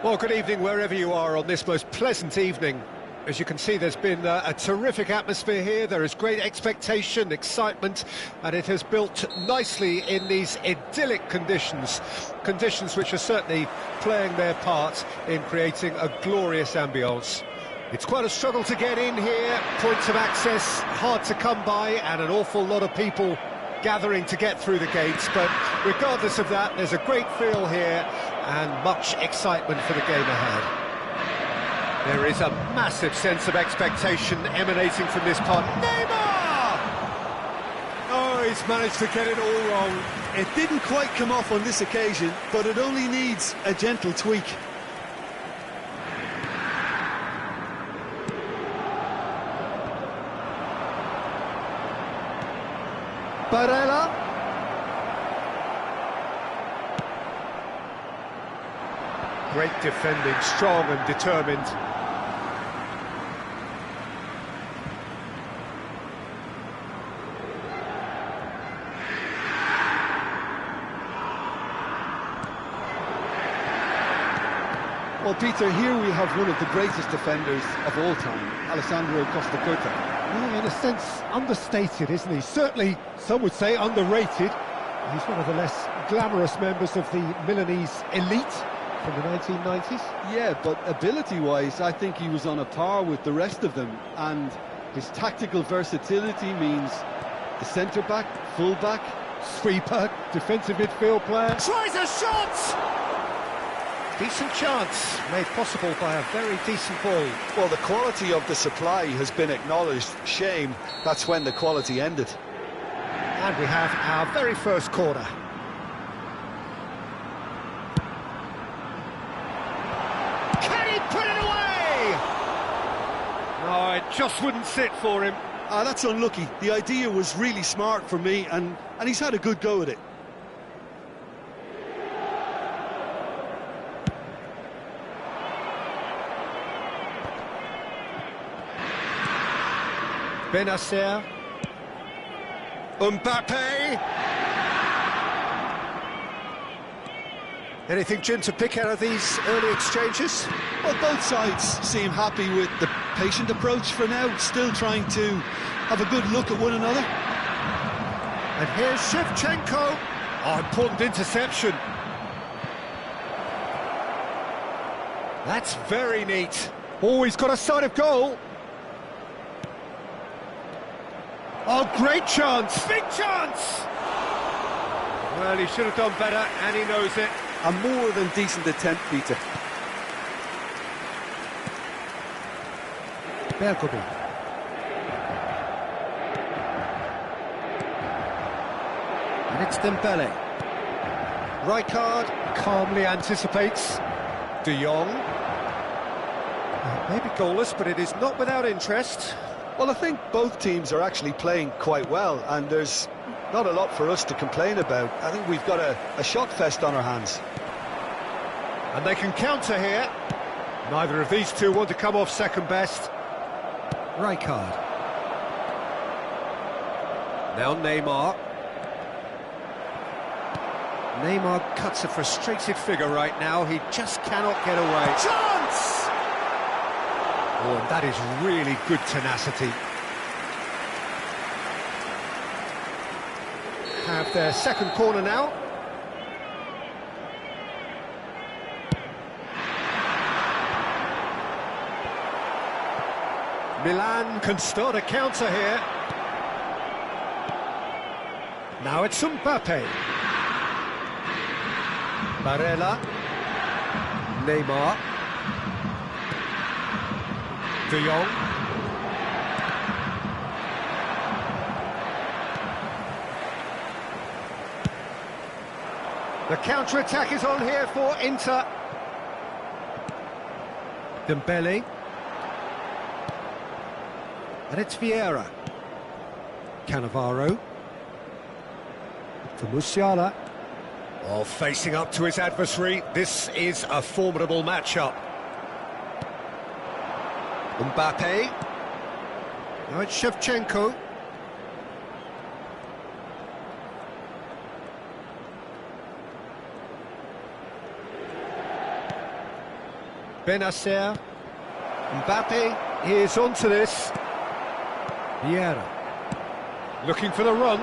Well, good evening wherever you are on this most pleasant evening. As you can see, there's been a terrific atmosphere here. There is great expectation, excitement, and it has built nicely in these idyllic conditions. Conditions which are certainly playing their part in creating a glorious ambience. It's quite a struggle to get in here, points of access hard to come by, and an awful lot of people gathering to get through the gates, but regardless of that, there's a great feel here and much excitement for the game ahead. There is a massive sense of expectation emanating from this part. Neymar! Oh, he's managed to get it all wrong. It didn't quite come off on this occasion, but it only needs a gentle tweak. Barella. Great defending, strong and determined. Well, Peter, here we have one of the greatest defenders of all time, Alessandro Costa Curta. Well, in a sense, understated, isn't he? Certainly, some would say underrated. He's one of the less glamorous members of the Milanese elite from the 1990s. Yeah, but ability-wise, I think he was on a par with the rest of them, and his tactical versatility means the centre-back, full-back, sweeper, defensive midfield player. Tries a shot! Decent chance, made possible by a very decent ball. Well, the quality of the supply has been acknowledged. Shame, that's when the quality ended. And we have our very first corner. Can he put it away? No, it just wouldn't sit for him. That's unlucky. The idea was really smart for me, and he's had a good go at it. Benacer. Mbappe. Anything, Jim, to pick out of these early exchanges? Well, both sides seem happy with the patient approach for now, still trying to have a good look at one another. And here's Shevchenko. Oh, important interception. That's very neat. Oh, he's got a sight of goal. Oh, great chance! Big chance! Well, he should have done better, and he knows it. A more than decent attempt, Peter. Bergkamp. And it's Dembele. Rijkaard calmly anticipates. De Jong. Maybe goalless, but it is not without interest. Well, I think both teams are actually playing quite well, and there's not a lot for us to complain about. I think we've got a shot fest on our hands. And they can counter here. Neither of these two want to come off second best. Rijkaard. Now Neymar. Neymar cuts a frustrated figure right now. He just cannot get away. Chance! Oh, and that is really good tenacity. Have their second corner now. Milan can start a counter here. Now it's Mbappe. Barella. Neymar. De Jong. The counter-attack is on here for Inter. Dembele. And it's Vieira. Cannavaro. For Musiala. Oh, facing up to his adversary. This is a formidable matchup. Mbappe. Now it's Shevchenko. Benacer. Mbappe is onto this. Vieira. Looking for the run.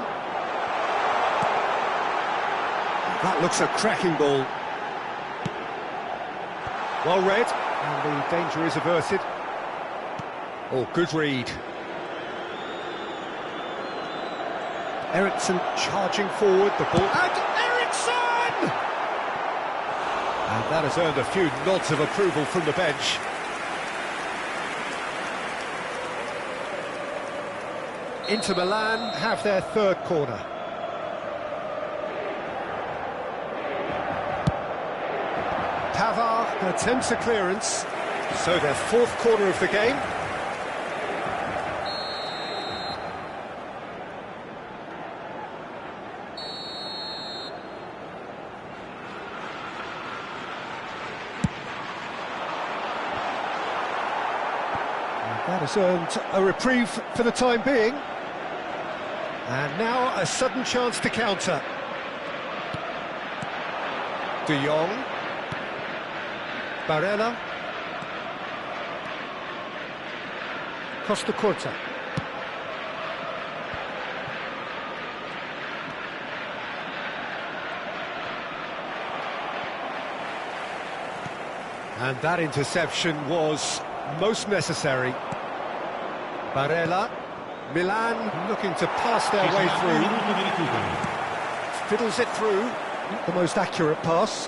That looks a cracking ball. Well read, and the danger is averted. Oh, good read. Eriksen charging forward, the ball. And Eriksen! And that has earned a few nods of approval from the bench. Inter Milan have their third corner. Pavard attempts a clearance, so their fourth corner of the game. And that has earned a reprieve for the time being. And now a sudden chance to counter. De Jong. Barella. Costa Curta. And that interception was most necessary. Barella. Milan looking to pass their way through. Fiddles it through. Not the most accurate pass.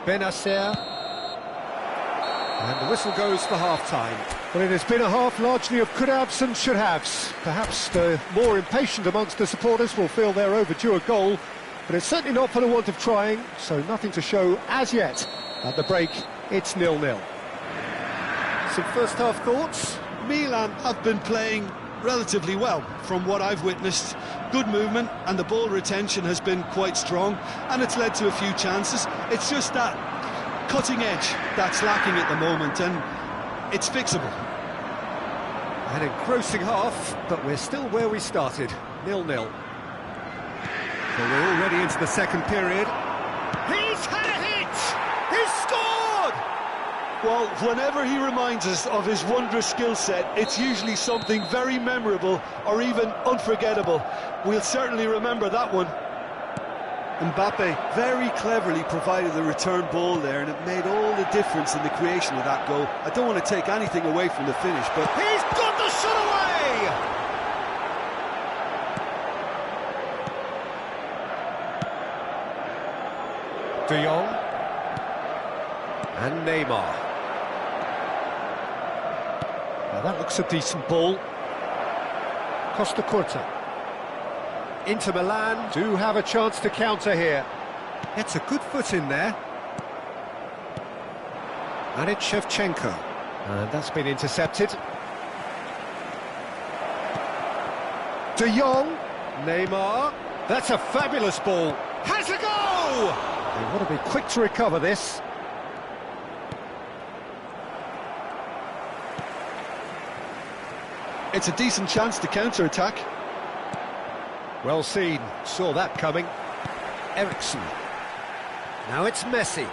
Benacer. And the whistle goes for half-time. Well, it has been a half largely of could-haves and should-haves. Perhaps the more impatient amongst the supporters will feel they're overdue a goal, but it's certainly not for the want of trying, so nothing to show as yet. At the break, it's 0-0. Some first-half thoughts? Milan have been playing relatively well from what I've witnessed. Good movement and the ball retention has been quite strong, and it's led to a few chances. It's just that cutting edge that's lacking at the moment, and it's fixable. An engrossing half, but we're still where we started, 0-0. So we're already into the second period. He's had a hit! He's scored! Well, whenever he reminds us of his wondrous skill set, it's usually something very memorable or even unforgettable. We'll certainly remember that one. Mbappe very cleverly provided the return ball there, and it made all the difference in the creation of that goal. I don't want to take anything away from the finish, but he's got the shot away! De Jong and Neymar. Now that looks a decent ball. Costa Curta. Inter Milan do have a chance to counter here. Gets a good foot in there. And it's Shevchenko. And that's been intercepted. De Jong. Neymar. That's a fabulous ball. Has a go! They want to be quick to recover this. it's a decent chance to counter-attack. Well seen, saw that coming. Eriksen. Now it's Messi.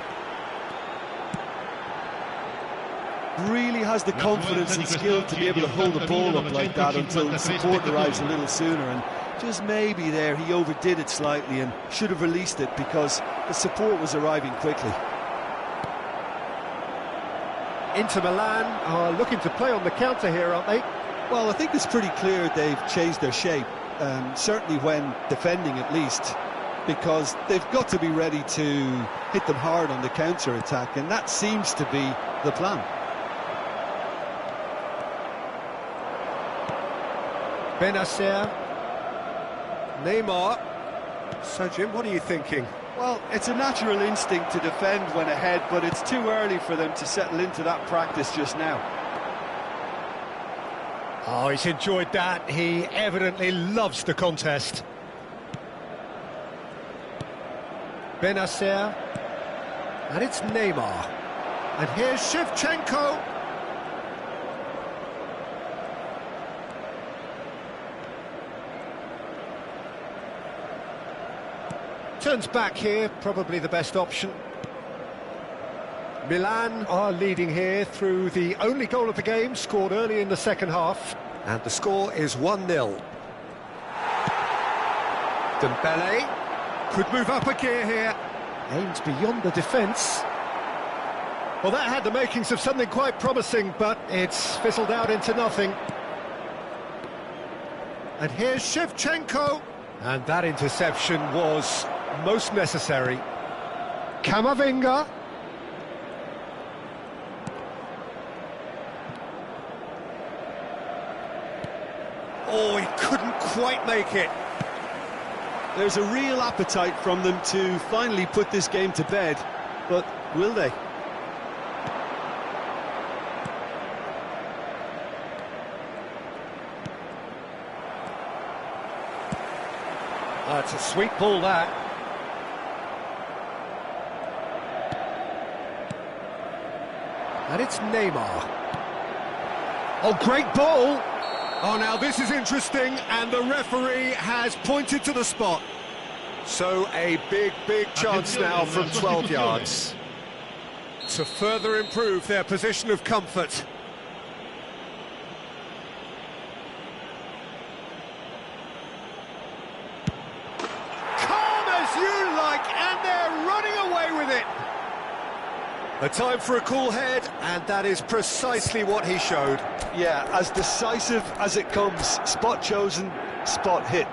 Really has the confidence and skill to be able to hold the ball up like that until the support arrives a little sooner, and just maybe there he overdid it slightly and should have released it because the support was arriving quickly. Inter Milan are looking to play on the counter here, aren't they? Well, I think it's pretty clear they've changed their shape, certainly when defending at least, because they've got to be ready to hit them hard on the counter-attack, and that seems to be the plan. Benacer. Neymar. So, Jim, what are you thinking? Well, it's a natural instinct to defend when ahead, but it's too early for them to settle into that practice just now. Oh, he's enjoyed that. He evidently loves the contest. Benacer. And it's Neymar. And here's Shevchenko. Turns back here, probably the best option. Milan are leading here through the only goal of the game, scored early in the second half. And the score is 1-0. Dembele could move up a gear here. Aims beyond the defence. Well, that had the makings of something quite promising, but it's fizzled out into nothing. And here's Shevchenko. And that interception was most necessary. Camavinga. Oh, he couldn't quite make it. There's a real appetite from them to finally put this game to bed, but will they? It's a sweet ball, that. And it's Neymar. Oh, great ball! Oh, now this is interesting, and the referee has pointed to the spot. So a big chance now from 12 yards to further improve their position of comfort. Calm as you like, and they're running away with it. A time for a cool head, and that is precisely what he showed. Yeah, as decisive as it comes. Spot chosen, spot hit.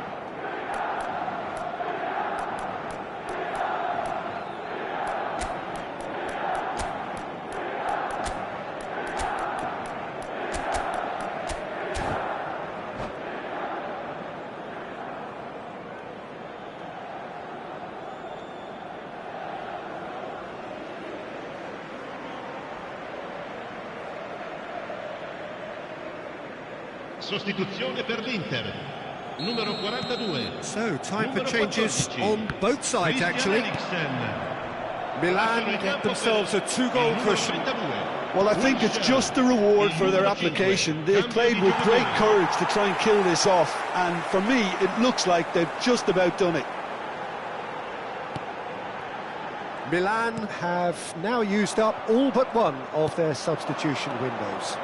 Sostituzione per l'Inter, numero 42. So, time for changes on both sides, actually. Milan get themselves a two-goal cushion. Well, I think it's just the reward for their application. They've played with great courage to try and kill this off, and for me, it looks like they've just about done it. Milan have now used up all but one of their substitution windows.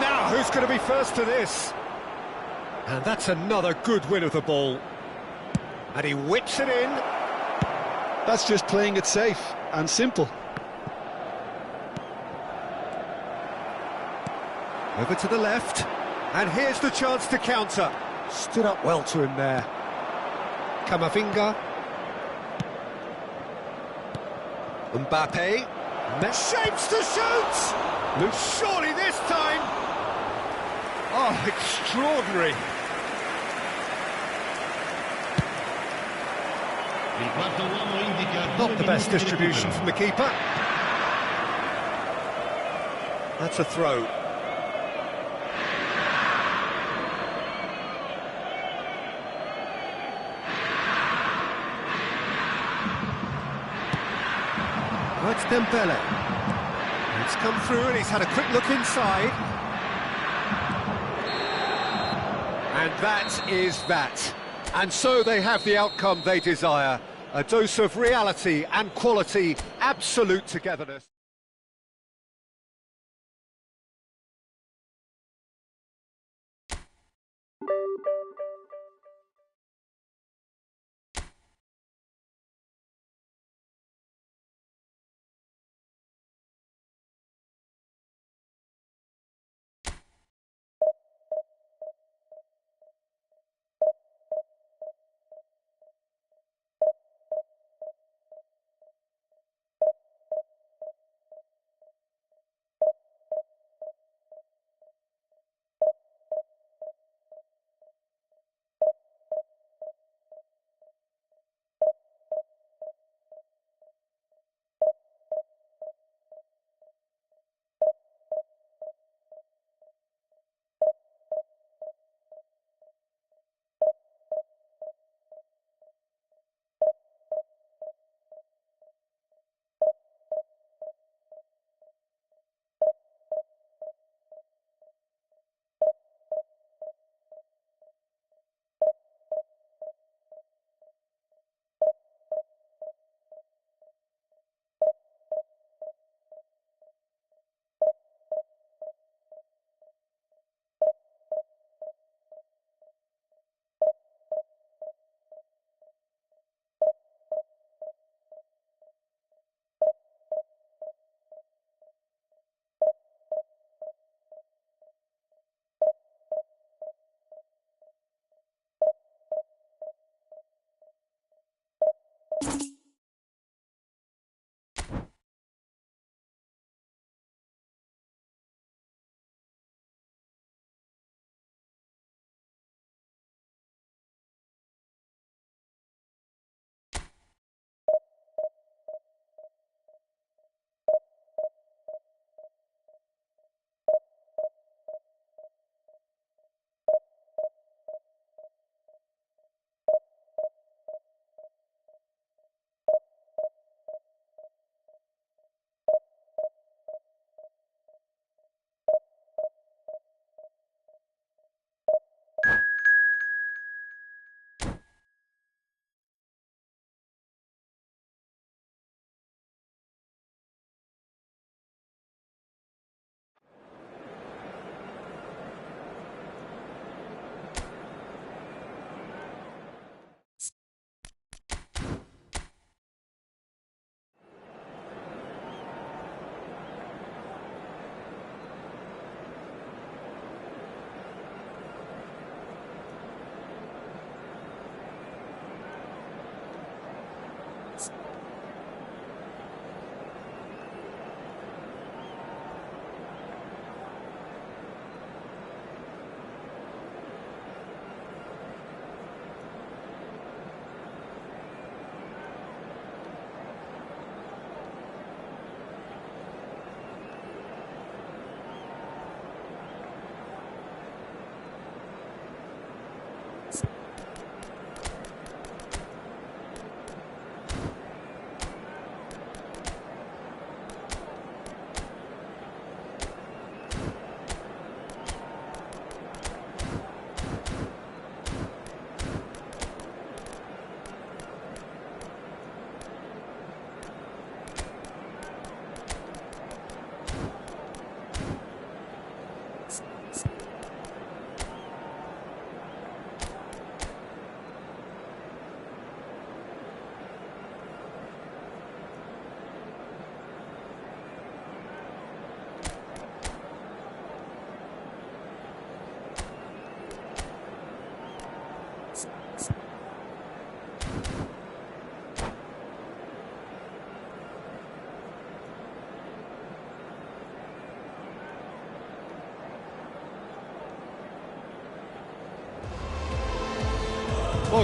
Now, who's going to be first to this? And that's another good win of the ball. And he whips it in. That's just playing it safe and simple. Over to the left. And here's the chance to counter. Stood up well to him there. Camavinga. Mbappe. Shapes to shoot! Surely this time! Oh, extraordinary. Not the best distribution from the keeper. That's a throw. Oh, it's Dembele. It's come through and he's had a quick look inside. And that is that. And so they have the outcome they desire. A dose of reality and quality, absolute togetherness.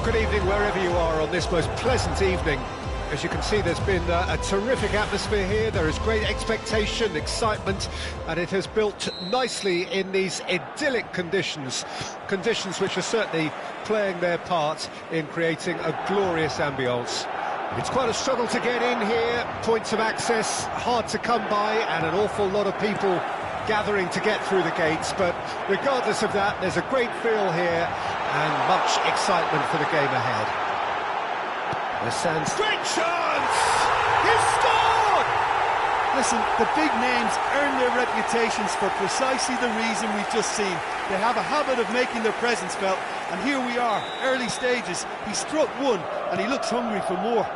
good evening wherever you are on this most pleasant evening. As you can see, there's been a terrific atmosphere here. There is great expectation, excitement, and it has built nicely in these idyllic conditions. Conditions which are certainly playing their part in creating a glorious ambience. It's quite a struggle to get in here, points of access hard to come by, and an awful lot of people gathering to get through the gates, but regardless of that, there's a great feel here and much excitement for the game ahead. Great chance! He's scored! Listen, the big names earn their reputations for precisely the reason we've just seen. They have a habit of making their presence felt, and here we are, early stages. He struck one, and he looks hungry for more.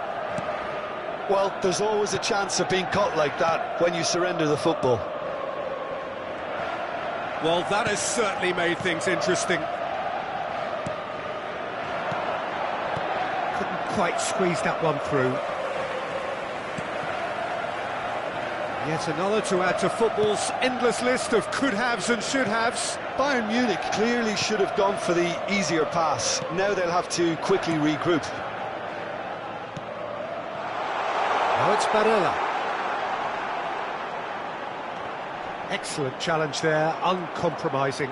Well, there's always a chance of being caught like that when you surrender the football. Well, that has certainly made things interesting. Couldn't quite squeeze that one through. Yet another to add to football's endless list of could-haves and should-haves. Bayern Munich clearly should have gone for the easier pass. Now they'll have to quickly regroup. Now it's Barella. Excellent challenge there, uncompromising.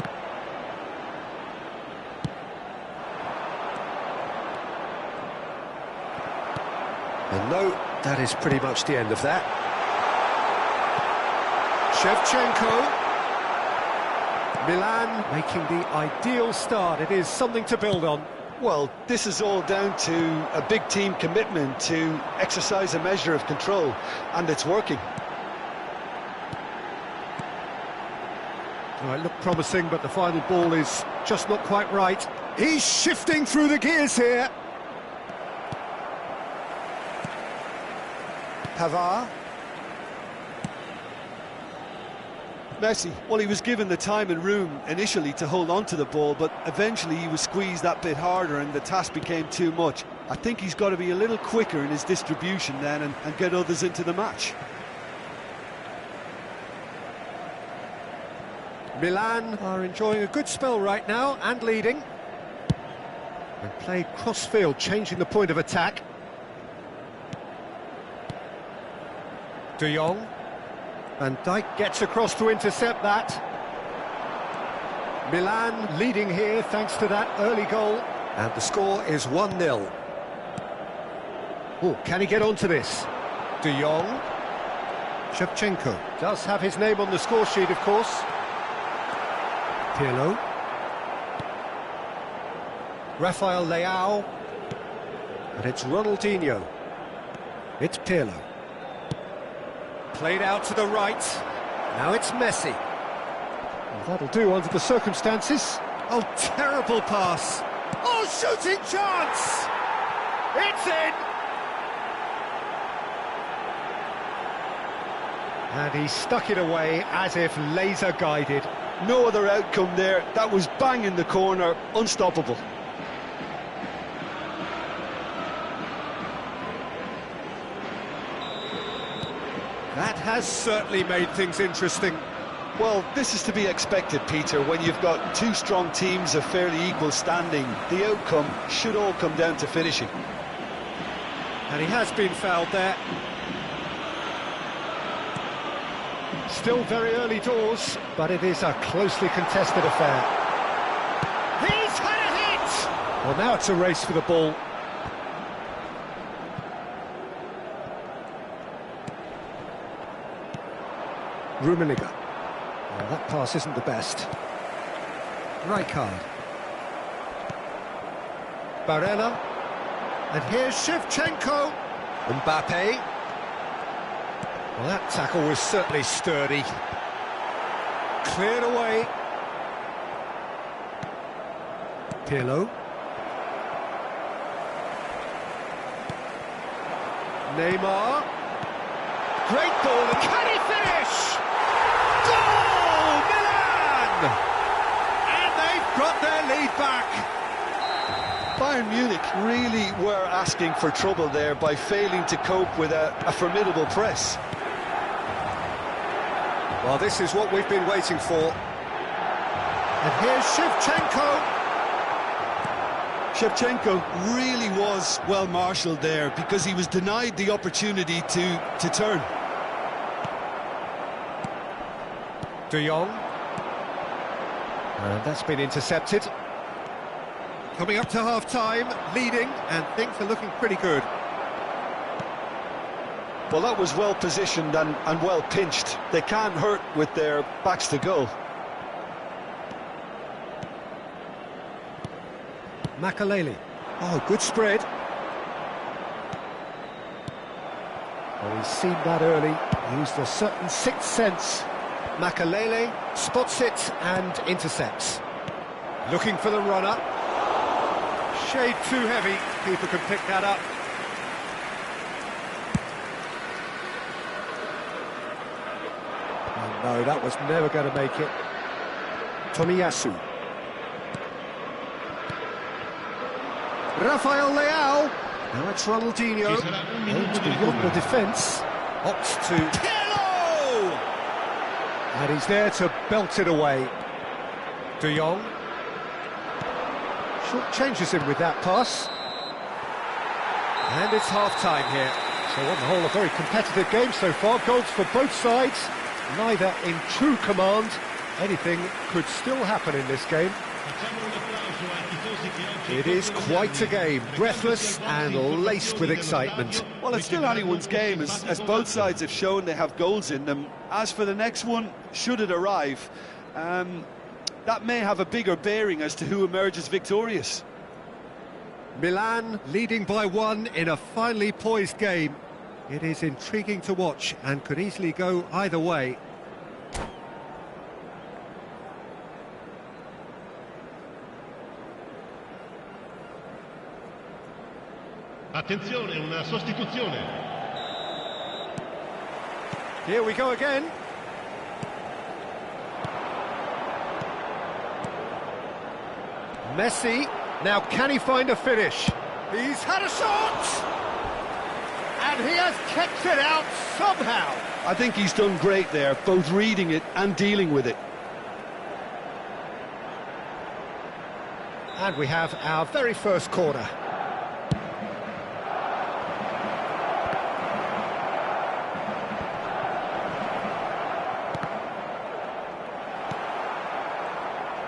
And no, that is pretty much the end of that. Shevchenko. Milan making the ideal start. It is something to build on. Well, this is all down to a big team commitment to exercise a measure of control, and it's working. Well, it looked promising, but the final ball is just not quite right. He's shifting through the gears here. Pavard. Messi, well, he was given the time and room initially to hold on to the ball, but eventually he was squeezed that bit harder and the task became too much. I think he's got to be a little quicker in his distribution then and get others into the match. Milan are enjoying a good spell right now and leading. And played cross-field, changing the point of attack. De Jong. Van Dijk gets across to intercept that. Milan leading here thanks to that early goal. And the score is 1-0. Oh, can he get onto this? De Jong. Shevchenko does have his name on the score sheet, of course. Pirlo. Rafael Leao. And it's Ronaldinho. It's Pirlo. Played out to the right. Now it's Messi. Well, that'll do under the circumstances. Oh, terrible pass. Oh, shooting chance! It's in! And he stuck it away as if laser-guided. No other outcome there. That was bang in the corner, unstoppable. That has certainly made things interesting. Well, this is to be expected, Peter, when you've got two strong teams of fairly equal standing. The outcome should all come down to finishing. And he has been fouled there. Still very early doors, but it is a closely contested affair. He's had a hit! Well, now it's a race for the ball. Rummenigge. Well, that pass isn't the best. Rijkaard. Barella. And here's Shevchenko. Mbappe. Well, that tackle was certainly sturdy. Cleared away. Pirlo. Neymar. Great ball, and can he finish? Goal! Milan! And they've got their lead back. Bayern Munich really were asking for trouble there by failing to cope with a formidable press. Well, this is what we've been waiting for. And here's Shevchenko. Shevchenko really was well marshalled there because he was denied the opportunity to turn. De Jong. And that's been intercepted. Coming up to half-time, leading, and things are looking pretty good. Well, that was well positioned and well pinched. They can't hurt with their backs to goal. Makelele. Oh, good spread. Oh, he's seen that early. He used a certain sixth sense. Makelele spots it and intercepts. Looking for the runner. Shade too heavy. Keeper can pick that up. Oh no, that was never going to make it. Tomiyasu. Rafael Leao. Now it's Ronaldinho. Aims beyond the defence. Opts to... Hello! And he's there to belt it away. De Jong. Short changes him with that pass. And it's half-time here. So on the whole, a very competitive game so far. Goals for both sides. Neither in true command. Anything could still happen in this game. It is quite a game, breathless and laced with excitement. Well, it's still anyone's game, as both sides have shown they have goals in them. As for the next one, should it arrive, that may have a bigger bearing as to who emerges victorious. Milan leading by 1 in a finely poised game. It is intriguing to watch and could easily go either way. Attenzione, una sostituzione. Here we go again. Messi, now can he find a finish? He's had a shot! And he has kept it out somehow. I think he's done great there, both reading it and dealing with it. And we have our very first corner.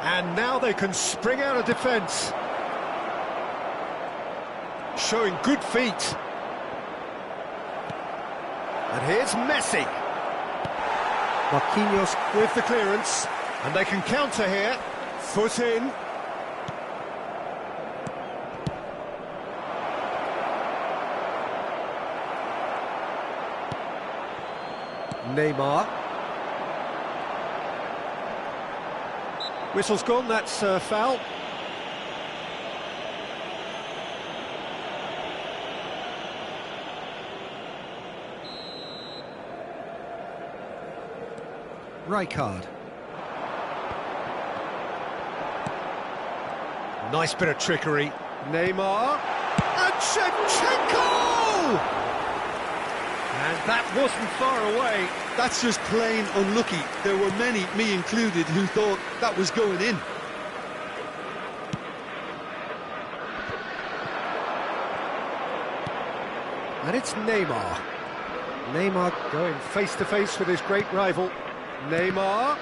And now they can spring out of defence. Showing good feet. And here's Messi. Marquinhos with the clearance. And they can counter here. Foot in. Neymar. Whistle's gone, that's foul. Rijkaard. Nice bit of trickery. Neymar. And Shevchenko! And that wasn't far away. That's just plain unlucky. There were many, me included, who thought that was going in. And it's Neymar. Neymar going face-to-face with his great rival. Neymar.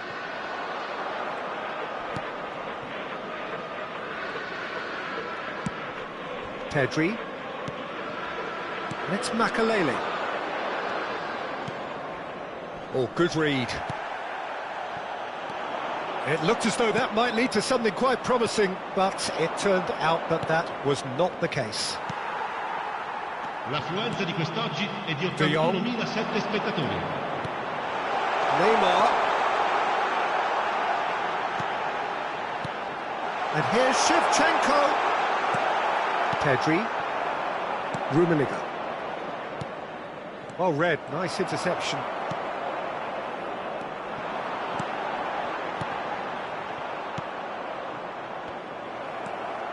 Pedri. And it's Makelele. Oh, good read. It looked as though that might lead to something quite promising, but it turned out that that was not the case. L'affluenza di quest'oggi è di De Jong. 81.007 spettatori. Neymar. And here's Shevchenko. Pedri. Rummenigge. Well read, nice interception.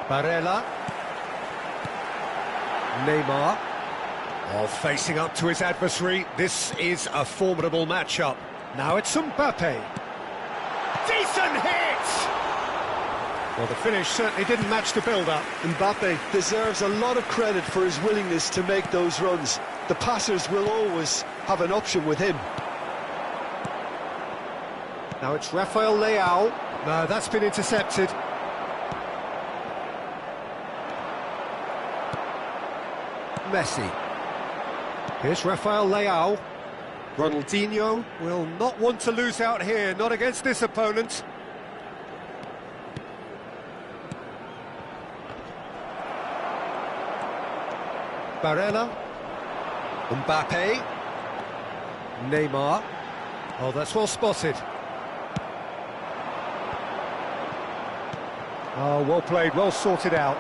Barella. Neymar. Oh, facing up to his adversary. This is a formidable matchup. Now it's Mbappe. Decent hit! Well, the finish certainly didn't match the build-up. Mbappe deserves a lot of credit for his willingness to make those runs. The passers will always have an option with him. Now it's Rafael Leao. No, that's been intercepted. Messi. Here's Rafael Leao. Ronaldinho will not want to lose out here, not against this opponent. Barella. Mbappe. Neymar. Oh, that's well spotted. Oh, well played, well sorted out.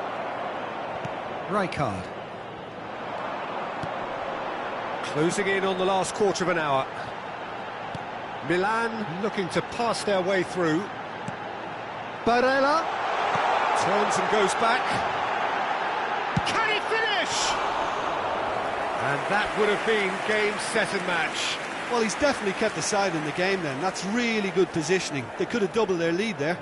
Rijkaard. Closing in on the last quarter of an hour. Milan looking to pass their way through. Barella turns and goes back. Can he finish? And that would have been game, set and match. Well, he's definitely kept the side in the game then. That's really good positioning. They could have doubled their lead there.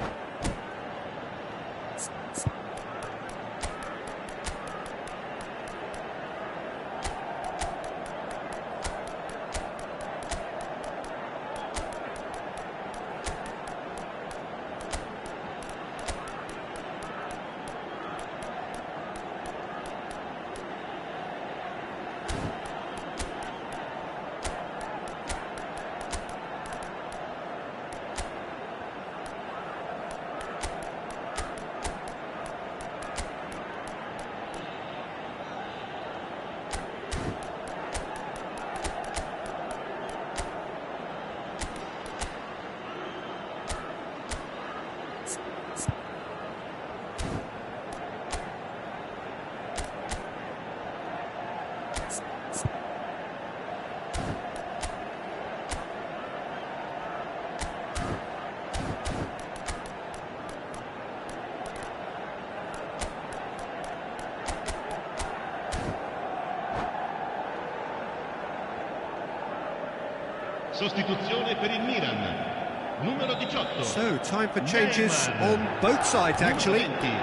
Sostituzione per il Milan. Numero 18. So, time for changes Neymar. on both sides, actually. Numero 20.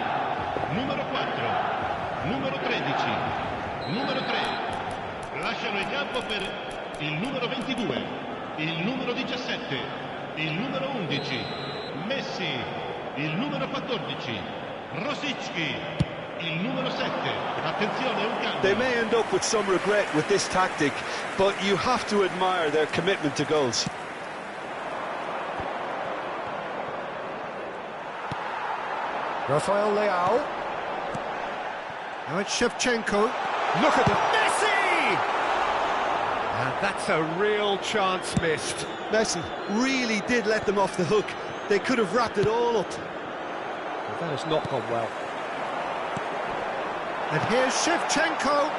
Numero 4. Numero 13. Numero 3. Lasciano il campo per il numero 22. Il numero 17. Il numero 11. Messi. Il numero 14. Rosicki. Il numero 7. Attenzione, un cambio. They may end up with some regret with this tactic, but you have to admire their commitment to goals. Rafael Leao. Now it's Shevchenko. Look at the Messi! And that's a real chance missed. Messi really did let them off the hook. They could have wrapped it all up. That has not gone well. And here's Shevchenko.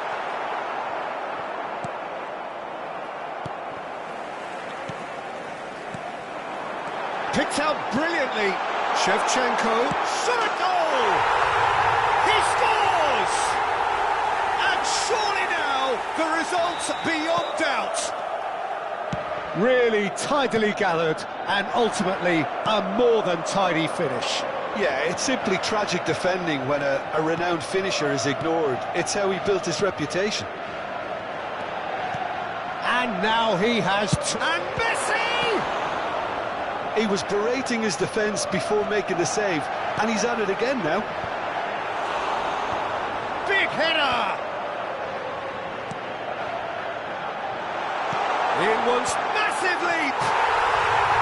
Picked out brilliantly. Shevchenko. Shot a goal! He scores! And surely now, the result's beyond doubt. Really tidily gathered, and ultimately a more than tidy finish. Yeah, it's simply tragic defending when a renowned finisher is ignored. It's how he built his reputation. And now he has... And Messi! He was berating his defence before making the save, and he's at it again now. Big header! In one's massive leap!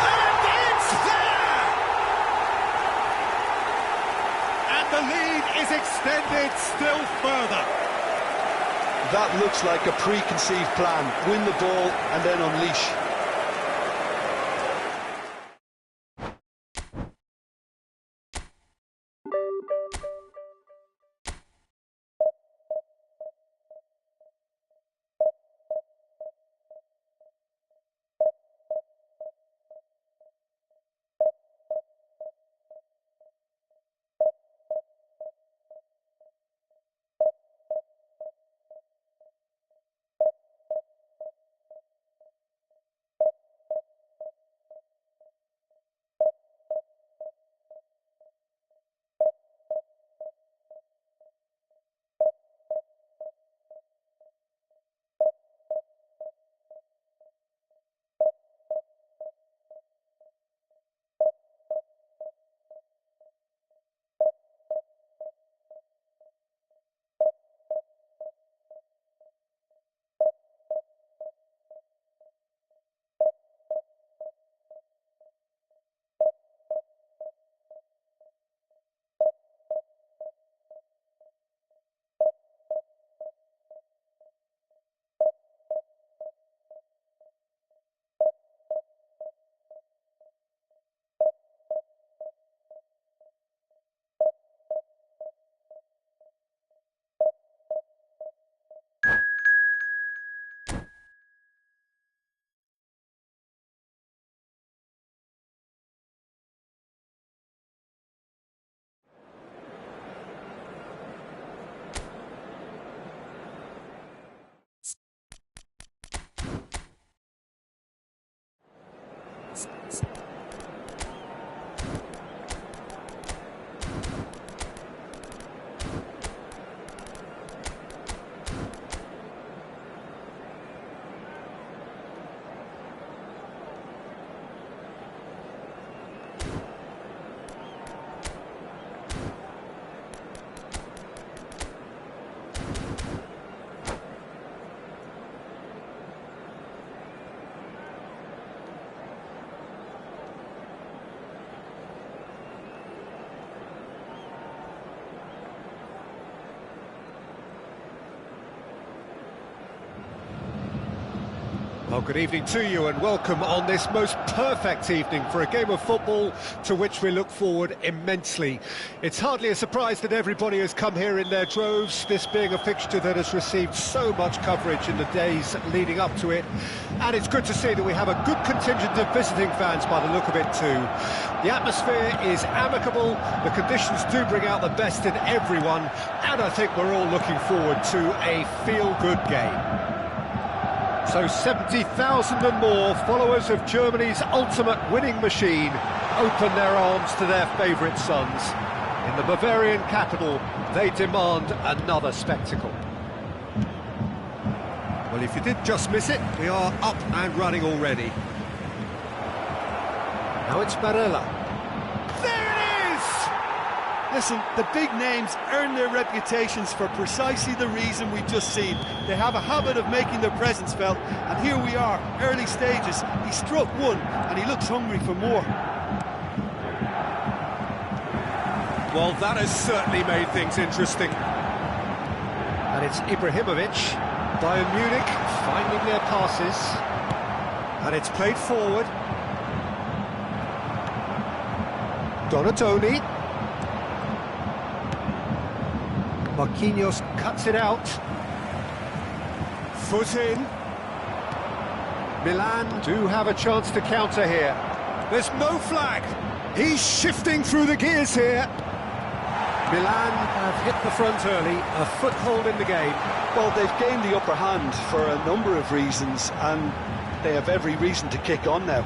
And it's there! And the lead is extended still further. That looks like a preconceived plan. Win the ball and then unleash. Well, good evening to you and welcome on this most perfect evening for a game of football to which we look forward immensely. It's hardly a surprise that everybody has come here in their droves, this being a fixture that has received so much coverage in the days leading up to it. And it's good to see that we have a good contingent of visiting fans by the look of it too. The atmosphere is amicable, the conditions do bring out the best in everyone, and I think we're all looking forward to a feel-good game. So 70,000 and more followers of Germany's ultimate winning machine open their arms to their favourite sons. In the Bavarian capital, they demand another spectacle. Well, if you did just miss it, we are up and running already. Now it's Barella. There it is! Listen, the big names earn their reputations for precisely the reason we've just seen. They have a habit of making their presence felt, and here we are, early stages. He struck one, and he looks hungry for more. Well, that has certainly made things interesting. And it's Ibrahimovic, Bayern Munich, finding their passes. And it's played forward. Donatoni. Marquinhos cuts it out. Foot in. Milan do have a chance to counter here. There's no flag. He's shifting through the gears here. Milan have hit the front early, a foothold in the game. Well, they've gained the upper hand for a number of reasons, and they have every reason to kick on now.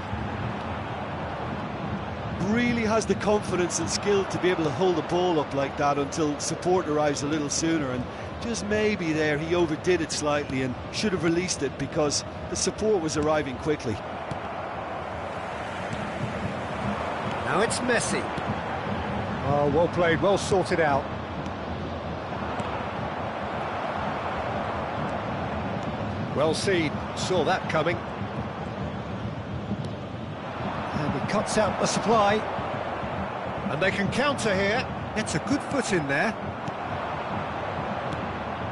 Really has the confidence and skill to be able to hold the ball up like that until support arrives a little sooner, and just maybe there he overdid it slightly and should have released it because the support was arriving quickly. Now it's Messi. Oh, well played, well sorted out. Well seen, saw that coming. And he cuts out the supply. And they can counter here. It's a good foot in there.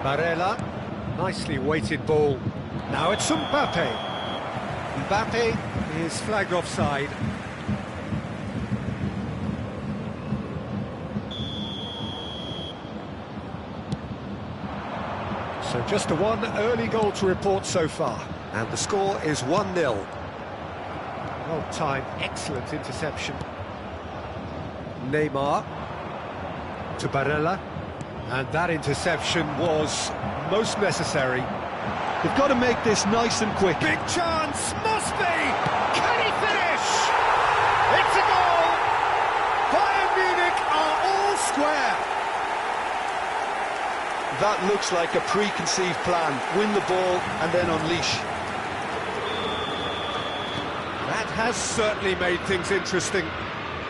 Barella, nicely weighted ball. Now it's Mbappe. Mbappe is flagged offside. So just a one early goal to report so far. And the score is 1-0. Well timed, excellent interception. Neymar to Barella. And that interception was most necessary. They've got to make this nice and quick. Big chance, must be! Can he finish? It's a goal! Bayern Munich are all square. That looks like a preconceived plan. Win the ball and then unleash. That has certainly made things interesting.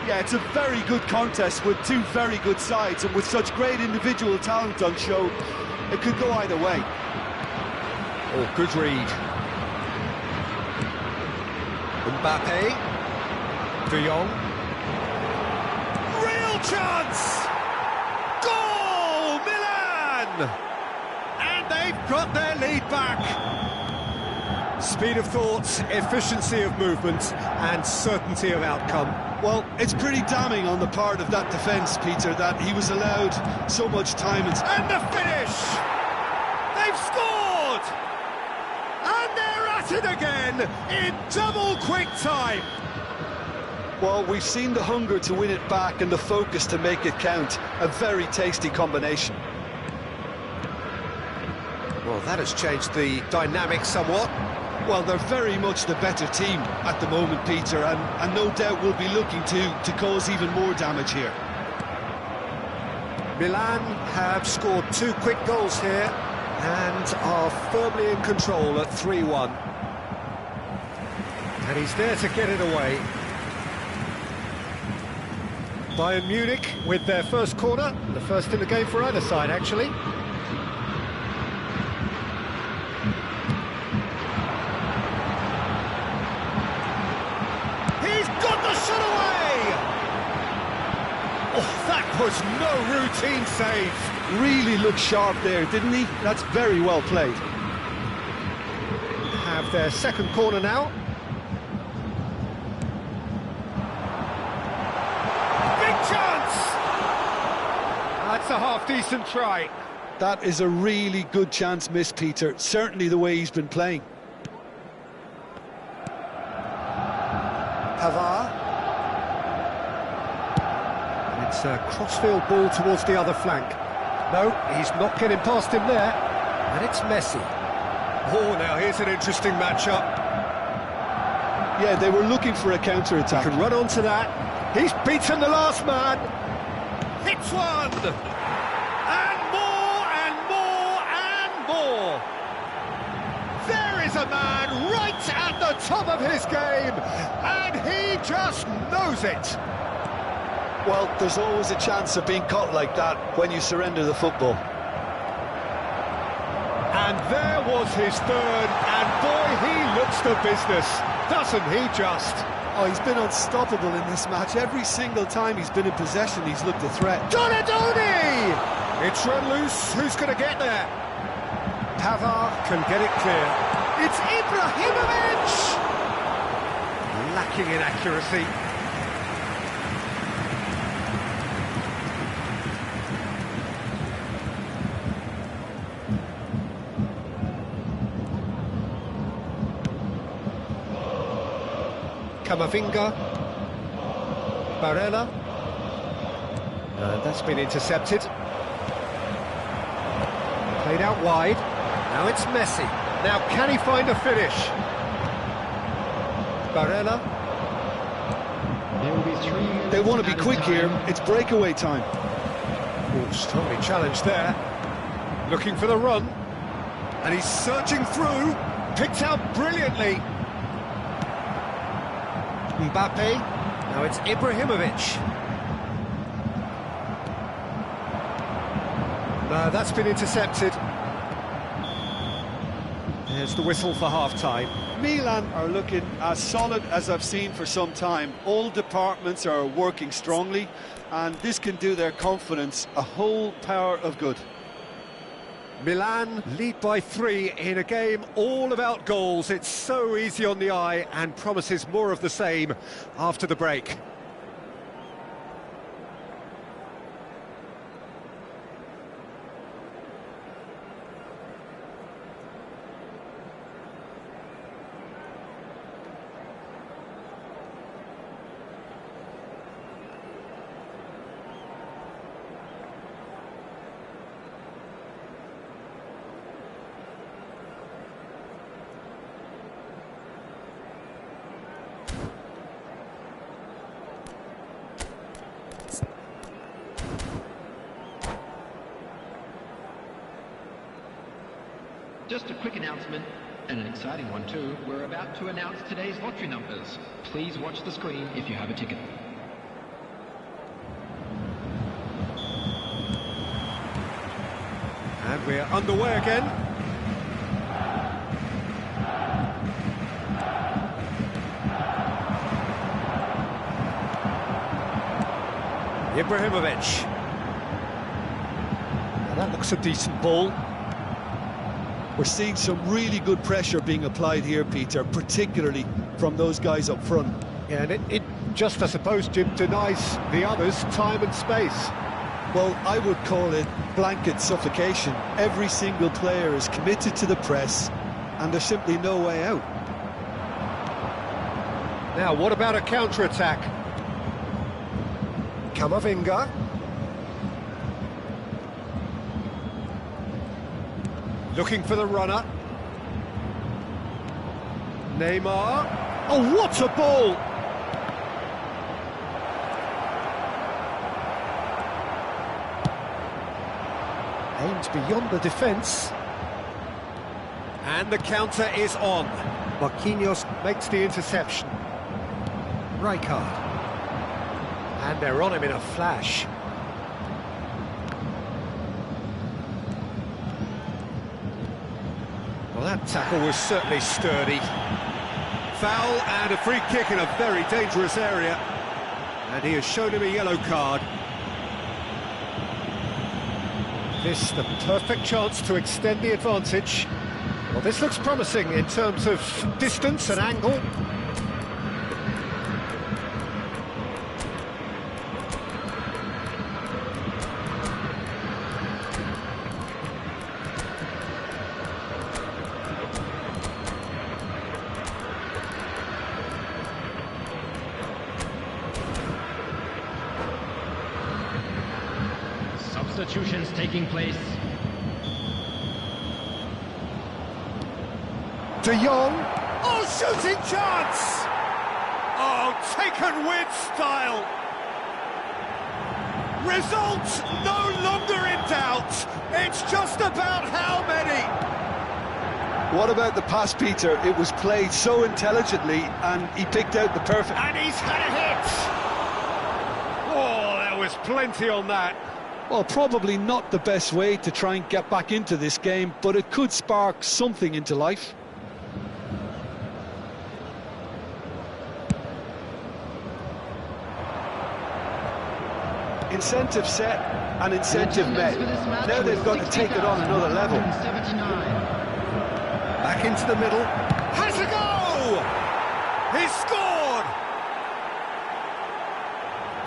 Yeah, it's a very good contest with two very good sides, and with such great individual talent on show, it could go either way. Oh, good read. Mbappe. De Jong. Real chance! Goal! Milan! And they've got their lead back. Speed of thought, efficiency of movement, and certainty of outcome. Well, it's pretty damning on the part of that defence, Peter, that he was allowed so much time. And the finish! They've scored! And they're at it again in double quick time. Well, we've seen the hunger to win it back and the focus to make it count. A very tasty combination. Well, that has changed the dynamic somewhat. Well, they're very much the better team at the moment, Peter, and no doubt will be looking to cause even more damage here. Milan have scored 2 quick goals here and are firmly in control at 3-1. And he's there to get it away. Bayern Munich with their first corner, the first in the game for either side, actually. He's got the shot away! Oh, that was no routine save. Really looked sharp there, didn't he? That's very well played. Have their second corner now. That's a half-decent try. That is a really good chance missed, Peter. Certainly the way he's been playing. Pavard. And it's a crossfield ball towards the other flank. No, he's not getting past him there. And it's Messi. Oh, now here's an interesting matchup. Yeah, they were looking for a counter-attack. He can run onto that. He's beaten the last man. Hits one! And more, and more, and more! There is a man right at the top of his game, and he just knows it! Well, there's always a chance of being caught like that when you surrender the football. And there was his third, and boy, he looks the business, doesn't he just? Oh, he's been unstoppable in this match. Every single time he's been in possession, he's looked a threat. Donadoni! It's run loose. Who's going to get there? Pavard can get it clear. It's Ibrahimovic! Lacking in accuracy. Camavinga, Barella, that's been intercepted. Played out wide, now it's Messi. Now can he find a finish? Barella. They want to be quick here, it's breakaway time. Oh, strongly challenged there. Looking for the run, and he's searching through, picked out brilliantly. Mbappe, now it's Ibrahimovic. No, that's been intercepted. There's the whistle for half-time. Milan are looking as solid as I've seen for some time. All departments are working strongly, and this can do their confidence a whole power of good. Milan lead by 3 in a game all about goals. It's so easy on the eye and promises more of the same after the break. Just a quick announcement, and an exciting one too. We're about to announce today's lottery numbers. Please watch the screen if you have a ticket. And we're underway again. Ibrahimovic. Now that looks a decent ball. We're seeing some really good pressure being applied here, Peter, particularly from those guys up front. Yeah, and it just, I suppose, Jim, denies the others time and space. Well, I would call it blanket suffocation. Every single player is committed to the press, and there's simply no way out. Now, what about a counter-attack? Camavinga. Looking for the runner. Neymar. Oh, what a ball! Aimed beyond the defence. And the counter is on. Marquinhos makes the interception. Rijkaard. And they're on him in a flash. Well, that tackle was certainly sturdy. Foul and a free kick in a very dangerous area. And he has shown him a yellow card. This the perfect chance to extend the advantage. Well, this looks promising in terms of distance and angle. Substitutions taking place. De Jong. Oh, shooting chance! Oh, taken with style. Result no longer in doubt. It's just about how many. What about the pass, Peter? It was played so intelligently and he picked out the perfect... And he's had a hit! Oh, there was plenty on that. Well, probably not the best way to try and get back into this game, but it could spark something into life. Incentive set and incentive met. Now they've got to take it on another level. Back into the middle. Has a go! He's scored!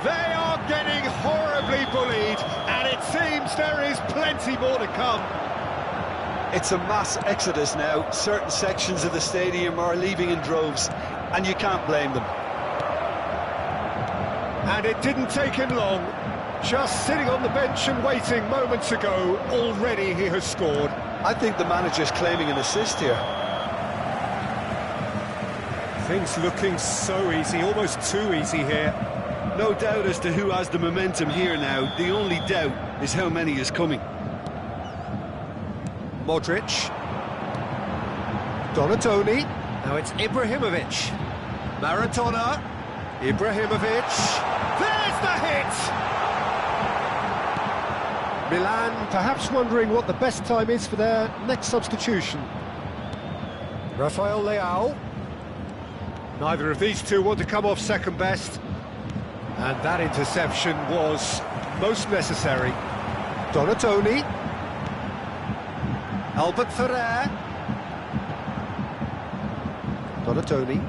They are getting horribly bullied, and it seems there is plenty more to come. It's a mass exodus now. Certain sections of the stadium are leaving in droves, and you can't blame them. And it didn't take him long. Just sitting on the bench and waiting moments ago, already he has scored. I think the manager's claiming an assist here. Things looking so easy, almost too easy here. No doubt as to who has the momentum here now. The only doubt is how many is coming. Modric. Donatoni. Now it's Ibrahimovic. Maradona. Ibrahimovic. There's the hit! Milan perhaps wondering what the best time is for their next substitution. Rafael Leao. Neither of these two want to come off second best. And that interception was most necessary. Donatoni. Albert Ferrer. Donatoni.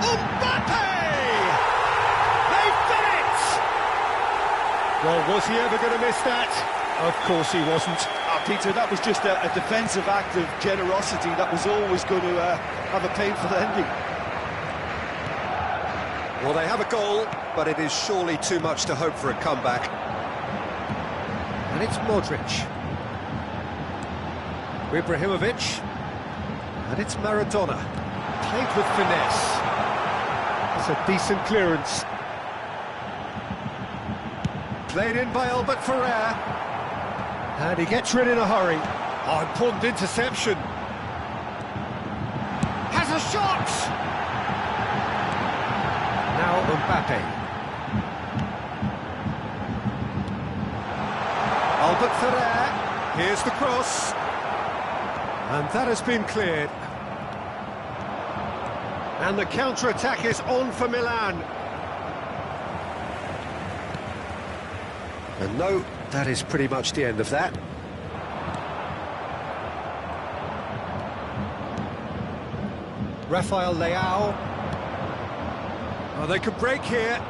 Mbappe! They've done it! Well, was he ever going to miss that? Of course he wasn't. Peter, that was just a defensive act of generosity that was always going to have a painful ending. Well, they have a goal, but it is surely too much to hope for a comeback. And it's Modric. Ibrahimovic. And it's Maradona. Played with finesse. That's a decent clearance. Played in by Albert Ferrer. And he gets rid in a hurry. Oh, important interception. Has a shot! Now Mbappe. Albert Ferrer. Here's the cross. And that has been cleared. And the counter-attack is on for Milan. And no, that is pretty much the end of that. Rafael Leao. Oh, they could break here.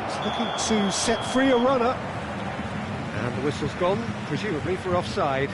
He's looking to set free a runner. And the whistle's gone, presumably for offside.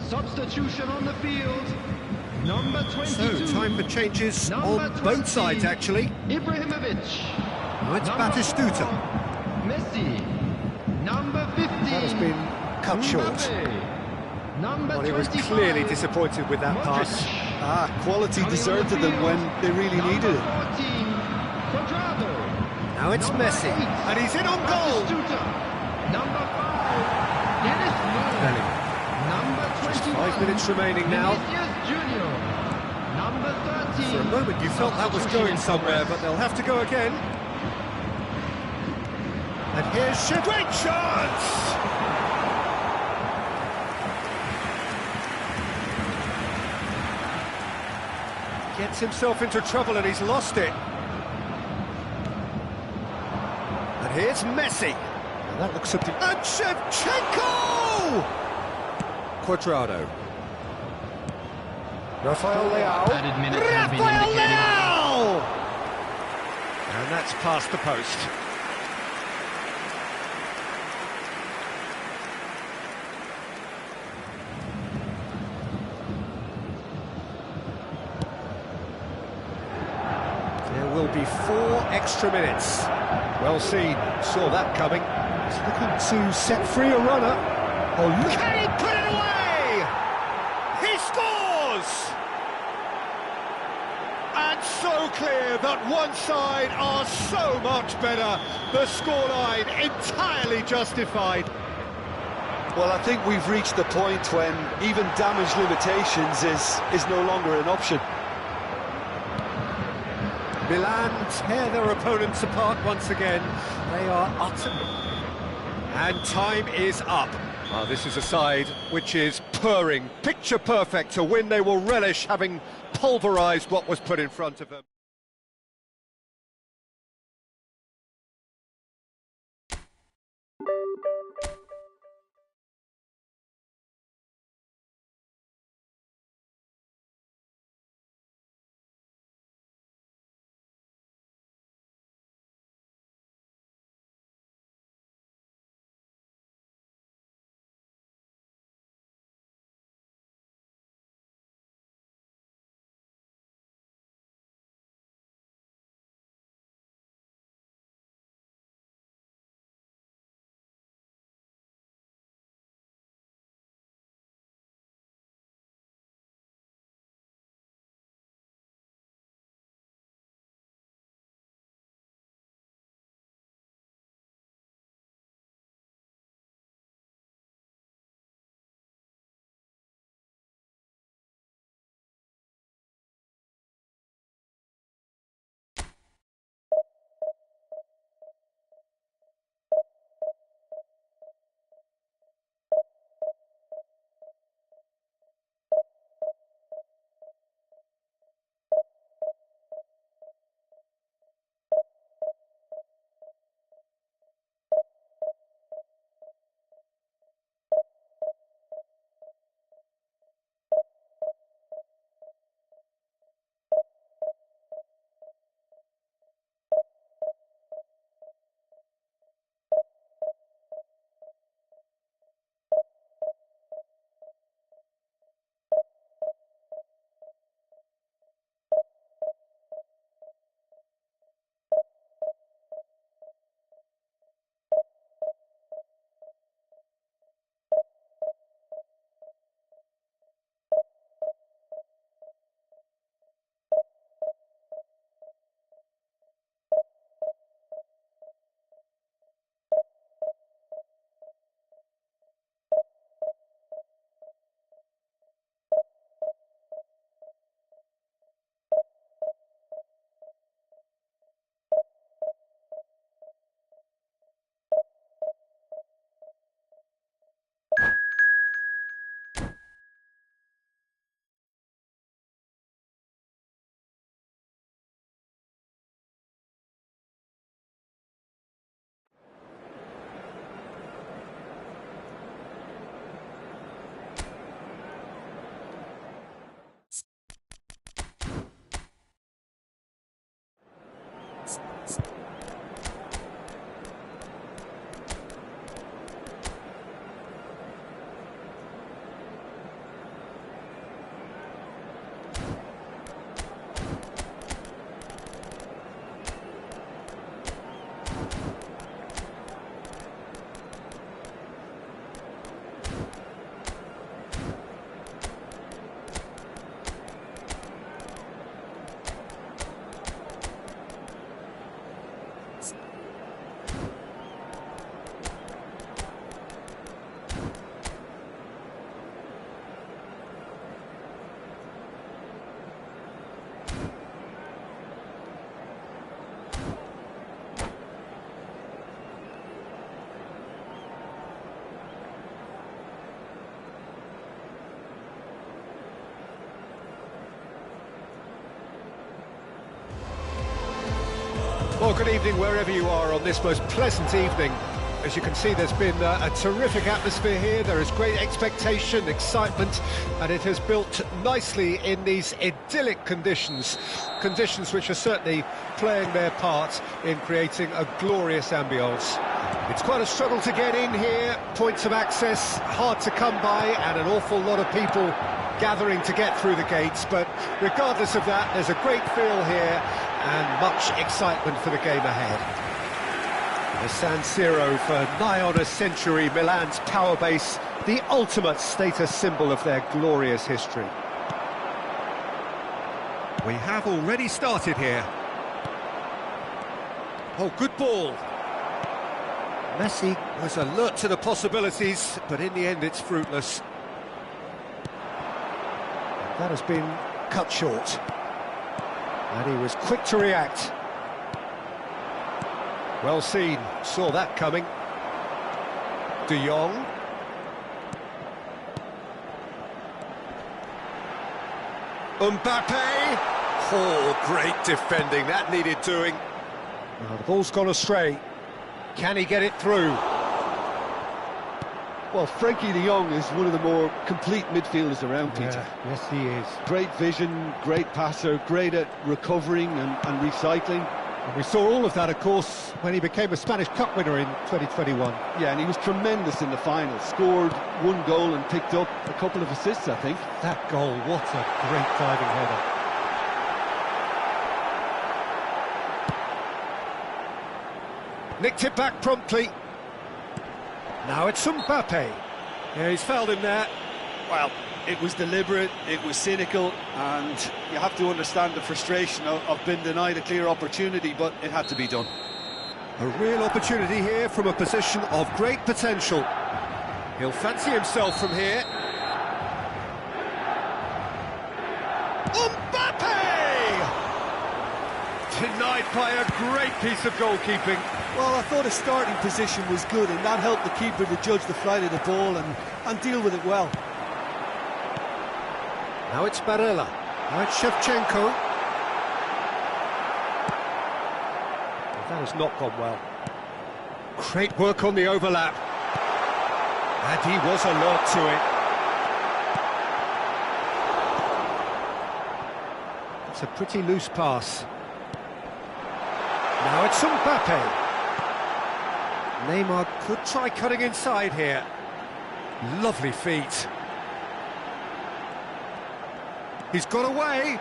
Substitution on the field. Number 22. So, time for changes Number on 20, both sides, actually. Ibrahimovic. Now it's Number Batistuta. 4, Messi. Number 15. That has been cut short. Mbappe. Number Well, he was 25, clearly disappointed with that Modric. pass. Quality Coming on deserted the them field, when they really number needed it. 14, Cuadrado. Now it's Number Messi, 8, and he's in on goal. Batistuta. Number 5, Dennis Moore. Number 21, 5 minutes remaining now. Vinicius Junior. Number 13. For a moment you felt that was going somewhere, but they'll have to go again. And here's great chance! Gets himself into trouble and he's lost it. And here's Messi. And that looks something. And Shevchenko! Cuadrado. Rafael Leao. Added minutes have been Rafael indicated. Leao! And that's past the post. There will be 4 extra minutes. Well seen, saw that coming. He's looking to set free a runner. Oh, look! Can he put it away? He scores! And so clear that one side are so much better. The scoreline entirely justified. Well, I think we've reached the point when even damage limitations is no longer an option. Milan tear their opponents apart once again. They are utter... And time is up. Well, this is a side which is purring, picture perfect to win. They will relish having pulverised what was put in front of them. Well, good evening wherever you are on this most pleasant evening. As you can see, there's been a terrific atmosphere here. There is great expectation, excitement, and it has built nicely in these idyllic conditions. Conditions which are certainly playing their part in creating a glorious ambience. It's quite a struggle to get in here, points of access hard to come by, and an awful lot of people gathering to get through the gates, but regardless of that, there's a great feel here and much excitement for the game ahead. The San Siro for nigh on a century, Milan's power base, the ultimate status symbol of their glorious history. We have already started here. Oh, good ball. Messi was alert to the possibilities, but in the end it's fruitless. That has been cut short. And he was quick to react. Well seen, saw that coming. De Jong. Mbappe. Oh, great defending, that needed doing. Well, the ball's gone astray. Can he get it through? Well, Frankie de Jong is one of the more complete midfielders around, Peter. Yes, he is. Great vision, great passer, great at recovering and recycling. And we saw all of that, of course, when he became a Spanish Cup winner in 2021. Yeah, and he was tremendous in the final. Scored one goal and picked up a couple of assists, I think. That goal, what a great diving header. Nicked it back promptly. Now it's Mbappe. Yeah, he's fouled him there. Well, it was deliberate, it was cynical, and you have to understand the frustration of being denied a clear opportunity, but it had to be done. A real opportunity here from a position of great potential. He'll fancy himself from here. Mbappe! Denied by a great piece of goalkeeping. Well, I thought his starting position was good, and that helped the keeper to judge the flight of the ball and deal with it well. Now it's Barella. Now it's Shevchenko. That has not gone well. Great work on the overlap. And he was alert to it. It's a pretty loose pass. Now it's Mbappe. Neymar could try cutting inside here. Lovely feet. He's got away.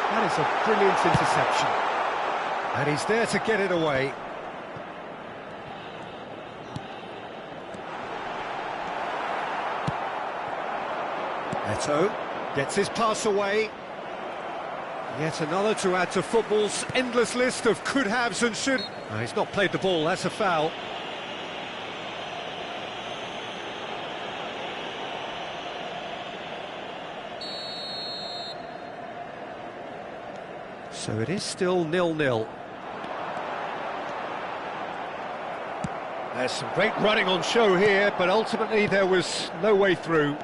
That is a brilliant interception. And he's there to get it away. Eto'o gets his pass away. Yet another to add to football's endless list of could-haves and should. He's not played the ball, that's a foul. So it is still 0-0. There's some great running on show here, but ultimately there was no way through.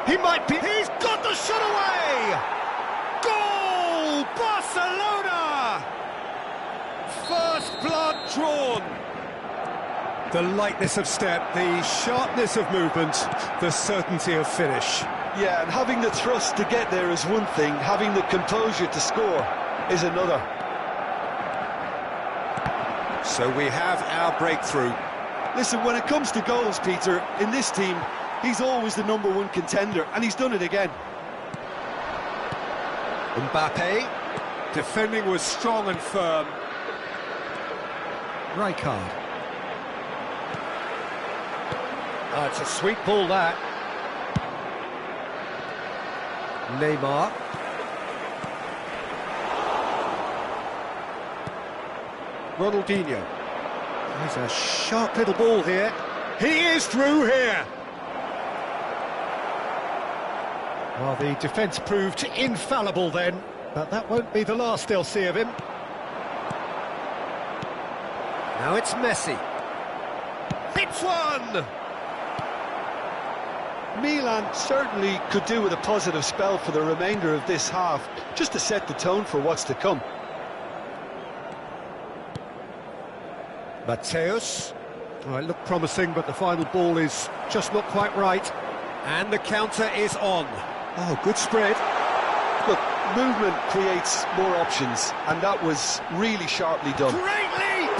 He might be... He's got the shot away! Goal! Barcelona! First blood drawn. The lightness of step, the sharpness of movement, the certainty of finish. Yeah, and having the thrust to get there is one thing, having the composure to score is another. So we have our breakthrough. Listen, when it comes to goals, Peter, in this team, he's always the #1 contender, and he's done it again. Mbappe, defending was strong and firm. Rijkaard. Oh, it's a sweet ball, that. Neymar. Ronaldinho. There's a sharp little ball here. He is through here. Well, the defence proved infallible then, but that won't be the last they'll see of him. Now it's Messi. Hits one! Milan certainly could do with a positive spell for the remainder of this half, just to set the tone for what's to come. Matthäus. Well, it looked promising, but the final ball is just not quite right. And the counter is on. Oh, good spread. Look, movement creates more options, and that was really sharply done. Great leap!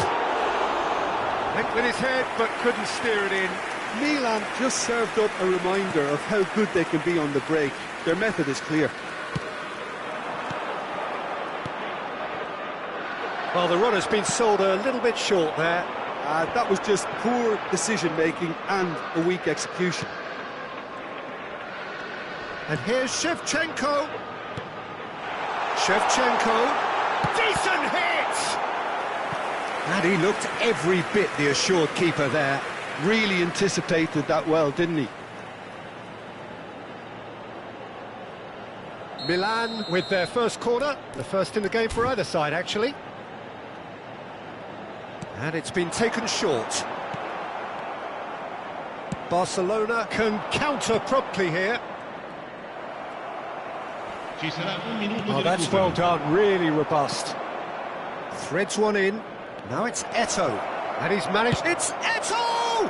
Went with his head, but couldn't steer it in. Milan just served up a reminder of how good they can be on the break. Their method is clear. Well, the runner's been sold a little bit short there. That was just poor decision-making and a weak execution. And here's Shevchenko. Shevchenko. Decent hit! And he looked every bit the assured keeper there. Really anticipated that well, didn't he? Milan with their first corner, the first in the game for either side, actually. And it's been taken short. Barcelona can counter promptly here. Ci sarà un minuto Oh, di that's recupero. well done, really robust. Threads one in. Now it's Eto'o. And he's managed... It's Eto'o!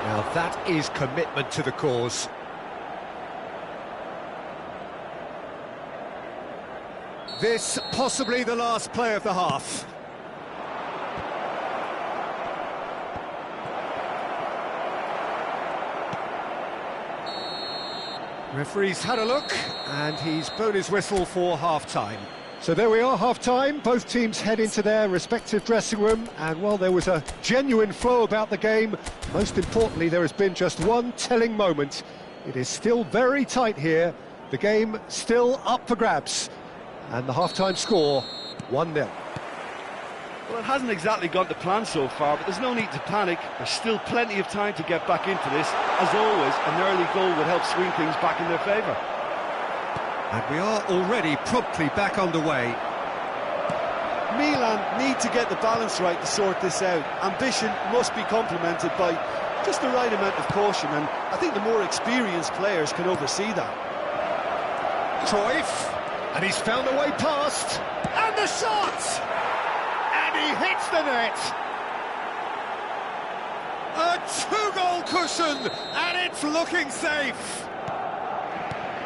Now that is commitment to the cause. This possibly the last play of the half. Referee's had a look, and he's blown his whistle for half-time. So there we are, half-time. Both teams head into their respective dressing room, and while there was a genuine flow about the game, most importantly, there has been just one telling moment. It is still very tight here. The game still up for grabs. And the half-time score, 1-0. Well, it hasn't exactly gone to plan so far, but there's no need to panic. There's still plenty of time to get back into this. As always, an early goal would help swing things back in their favour. And we are already promptly back underway. Milan need to get the balance right to sort this out. Ambition must be complemented by just the right amount of caution, and I think the more experienced players can oversee that. Cruyff, and he's found a way past, and the shot! And he hits the net! A two-goal cushion, and it's looking safe!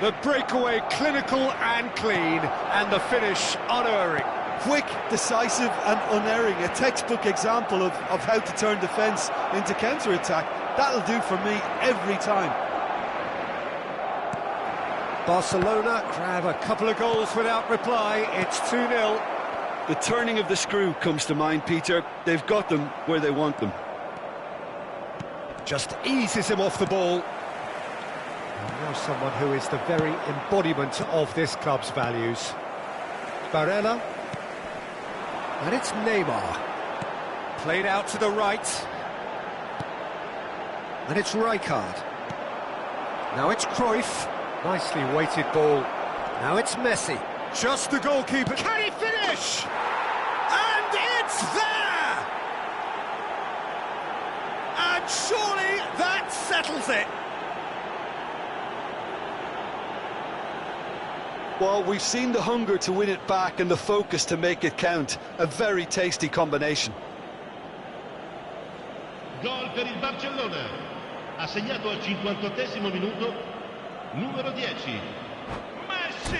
The breakaway clinical and clean, and the finish unerring. Quick, decisive and unerring, a textbook example of how to turn defence into counter-attack. That'll do for me every time. Barcelona grab a couple of goals without reply. It's 2-0. The turning of the screw comes to mind, Peter. They've got them where they want them. Just eases him off the ball. And now someone who is the very embodiment of this club's values. Barella. And it's Neymar. Played out to the right. And it's Rijkaard. Now it's Cruyff. Nicely weighted ball. Now it's Messi. Just the goalkeeper. Can he finish? And it's there! And surely that settles it. Well, we've seen the hunger to win it back and the focus to make it count. A very tasty combination. Gol per il Barcellona. Ha segnato al 58esimo minuto numero 10. Messi!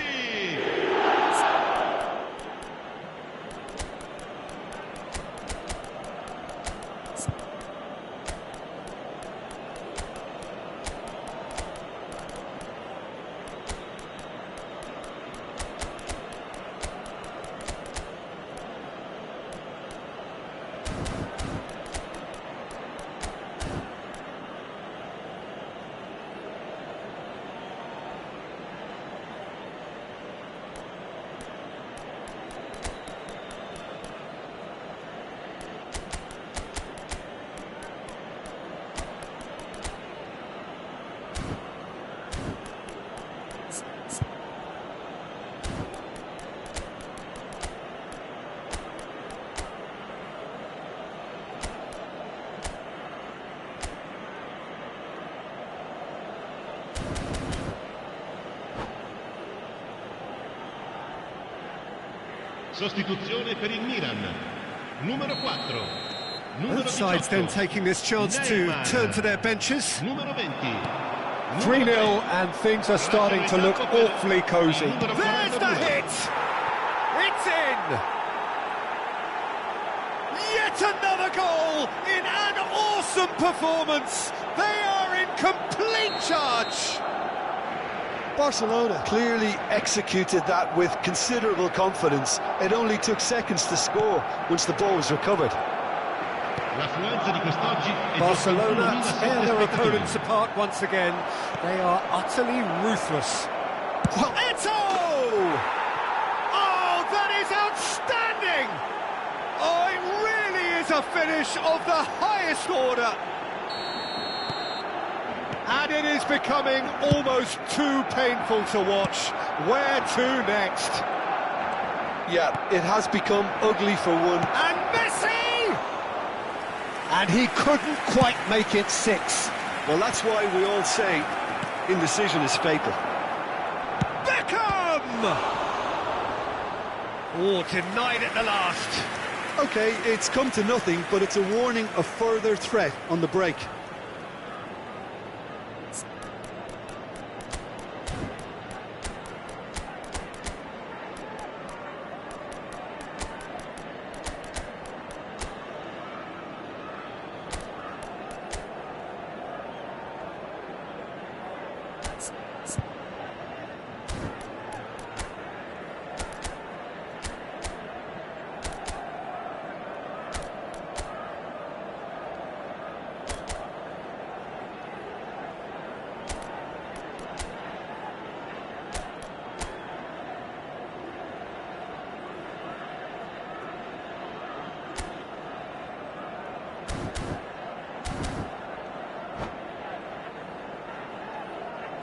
Sostituzione per il Milan. Numero 4. Numero Both sides then 18. taking this chance to Neymar. turn to their benches. Numero 20. 3-0 and things are starting to look awfully cosy. There's the hit! It's in! Yet another goal in an awesome performance! They are in complete charge! Barcelona clearly executed that with considerable confidence. It only took seconds to score once the ball was recovered. L'affluenza di quest'oggi è di Barcelona 81.000 tear their spettatori. opponents apart once again. They are utterly ruthless. Well, Eto'o! Oh, that is outstanding! Oh, it really is a finish of the highest order. And it is becoming almost too painful to watch. Where to next? Yeah, it has become ugly for one. And Messi! And he couldn't quite make it 6. Well, that's why we all say indecision is fatal. Beckham! Oh, denied at the last. OK, it's come to nothing, but it's a warning of further threat on the break.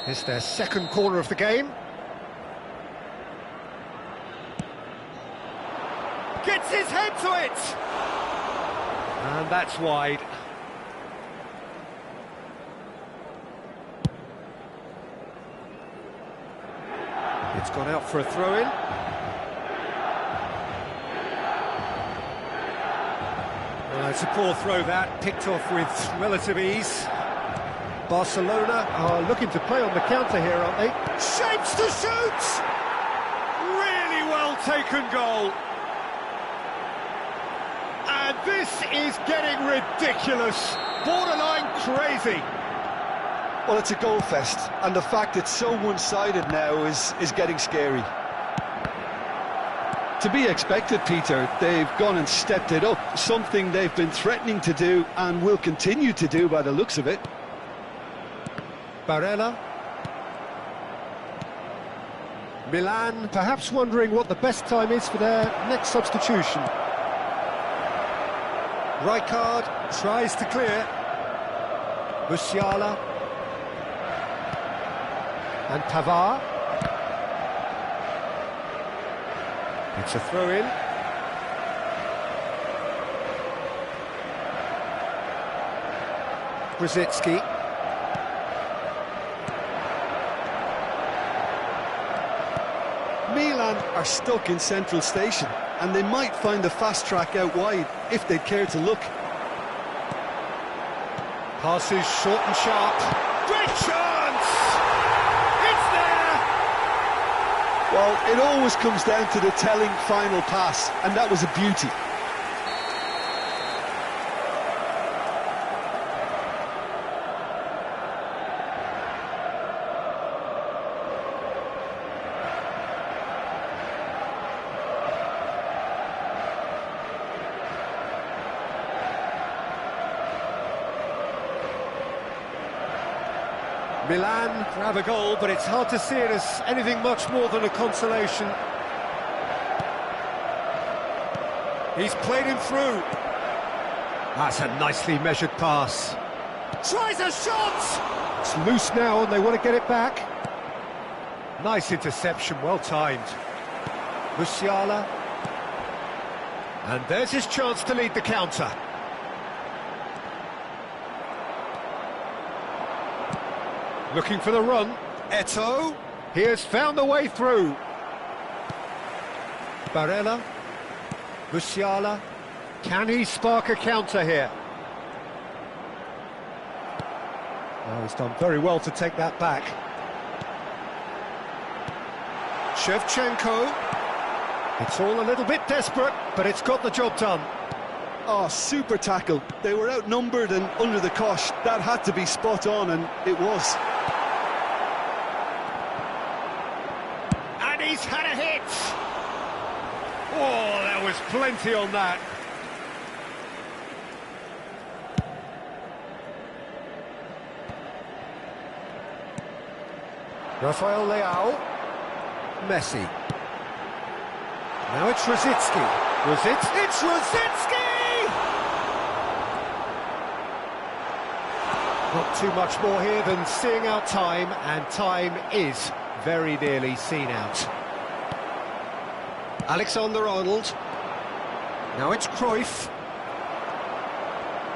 It's their second corner of the game. Gets his head to it! And that's wide. It's gone out for a throw-in. Well, it's a poor throw that, picked off with relative ease. Barcelona are looking to play on the counter here, aren't they? Shapes to shoot! Really well taken goal. And this is getting ridiculous. Borderline crazy. Well, it's a goal fest, and the fact it's so one-sided now is getting scary. To be expected, Peter. They've gone and stepped it up, something they've been threatening to do and will continue to do by the looks of it. Barella. Milan perhaps wondering what the best time is for their next substitution. Rijkaard tries to clear. Musiala. And Pavard. It's a throw-in. Brzezinski. Milan are stuck in central station, and they might find the fast track out wide if they'd care to look. Passes short and sharp. Great chance! It's there! Well, it always comes down to the telling final pass, and that was a beauty. Milan grab a goal, but it's hard to see it as anything much more than a consolation. He's played him through. That's a nicely measured pass. Tries a shot! It's loose now and they want to get it back. Nice interception, well timed. Musiala. And there's his chance to lead the counter. Looking for the run. Eto'o. He has found the way through. Barella. Musiala, can he spark a counter here? Oh, he's done very well to take that back. Shevchenko. It's all a little bit desperate, but it's got the job done. Oh, super tackle. They were outnumbered and under the cosh. That had to be spot on, and it was. And he's had a hit! Oh, there was plenty on that. Rafael Leao. Messi. Now it's Rosicki. It's Rosicki! Not too much more here than seeing out time, and time is very nearly seen out. Alexander-Arnold. Now it's Cruyff.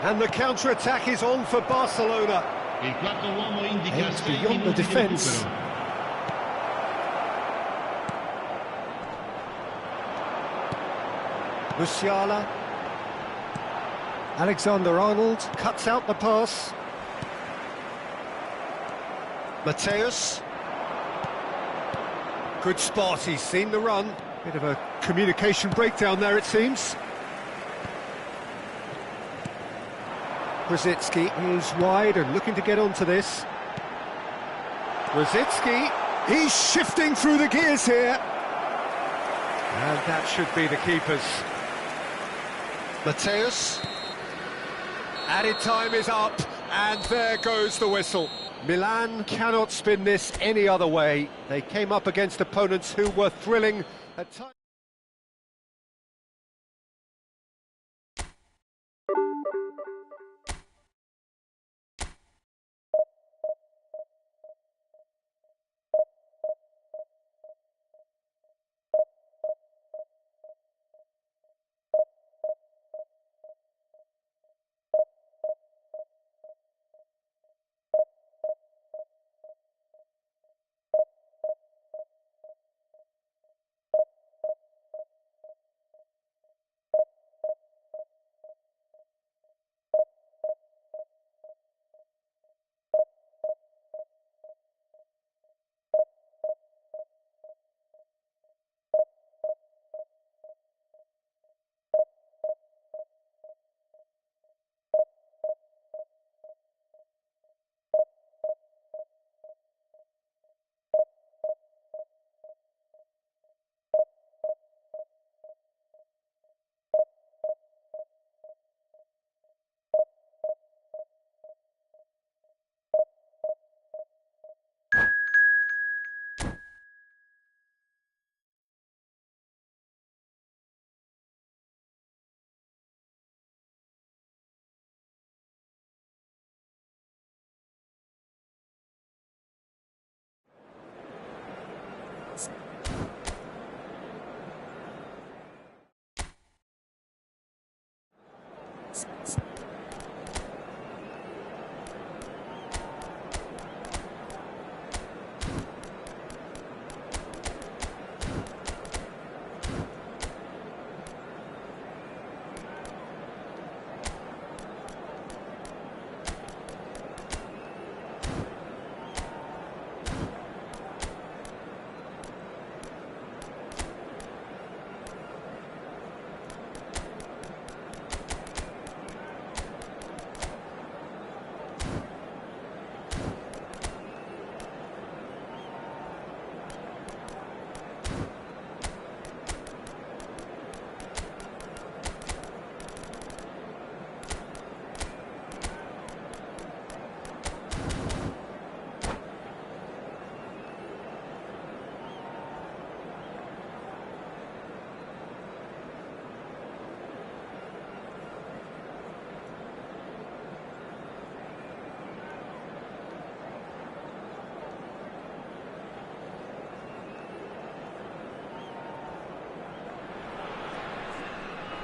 And the counter-attack is on for Barcelona. Il quarto uomo indica Aims 6 beyond the minuti di defence. recupero. Musiala. Alexander-Arnold cuts out the pass. Mateus. Good spot, he's seen the run. Bit of a communication breakdown there, it seems. Rosicki is wide and looking to get onto this. Rosicki, he's shifting through the gears here. And that should be the keepers. Mateus. Added time is up, and there goes the whistle. Milan cannot spin this any other way. They came up against opponents who were thrilling at times.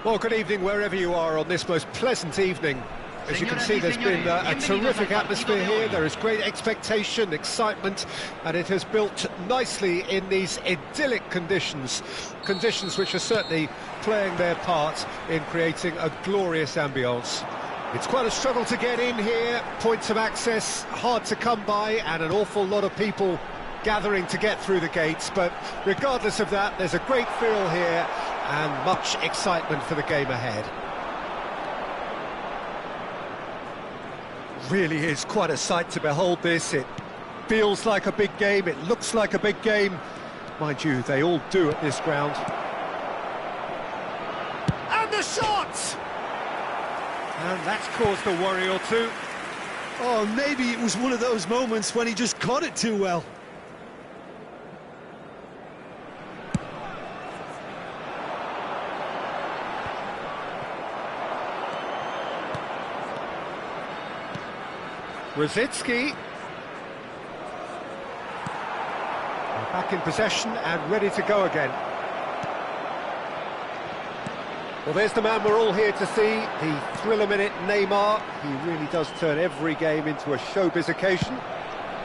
Well, good evening wherever you are on this most pleasant evening As you can see, there's been a terrific atmosphere here. There is great expectation, excitement, and it has built nicely in these idyllic conditions. Conditions which are certainly playing their part in creating a glorious ambience. It's quite a struggle to get in here, points of access hard to come by, and an awful lot of people gathering to get through the gates, but regardless of that, there's a great feel here and much excitement for the game ahead. Really is quite a sight to behold this. It feels like a big game, it looks like a big game. Mind you, they all do at this ground. And the shot! And that's caused a worry or two. Oh, maybe it was one of those moments when he just caught it too well. Rosicky. Back in possession and ready to go again. Well, there's the man we're all here to see, the thriller-minute Neymar. He really does turn every game into a showbiz occasion.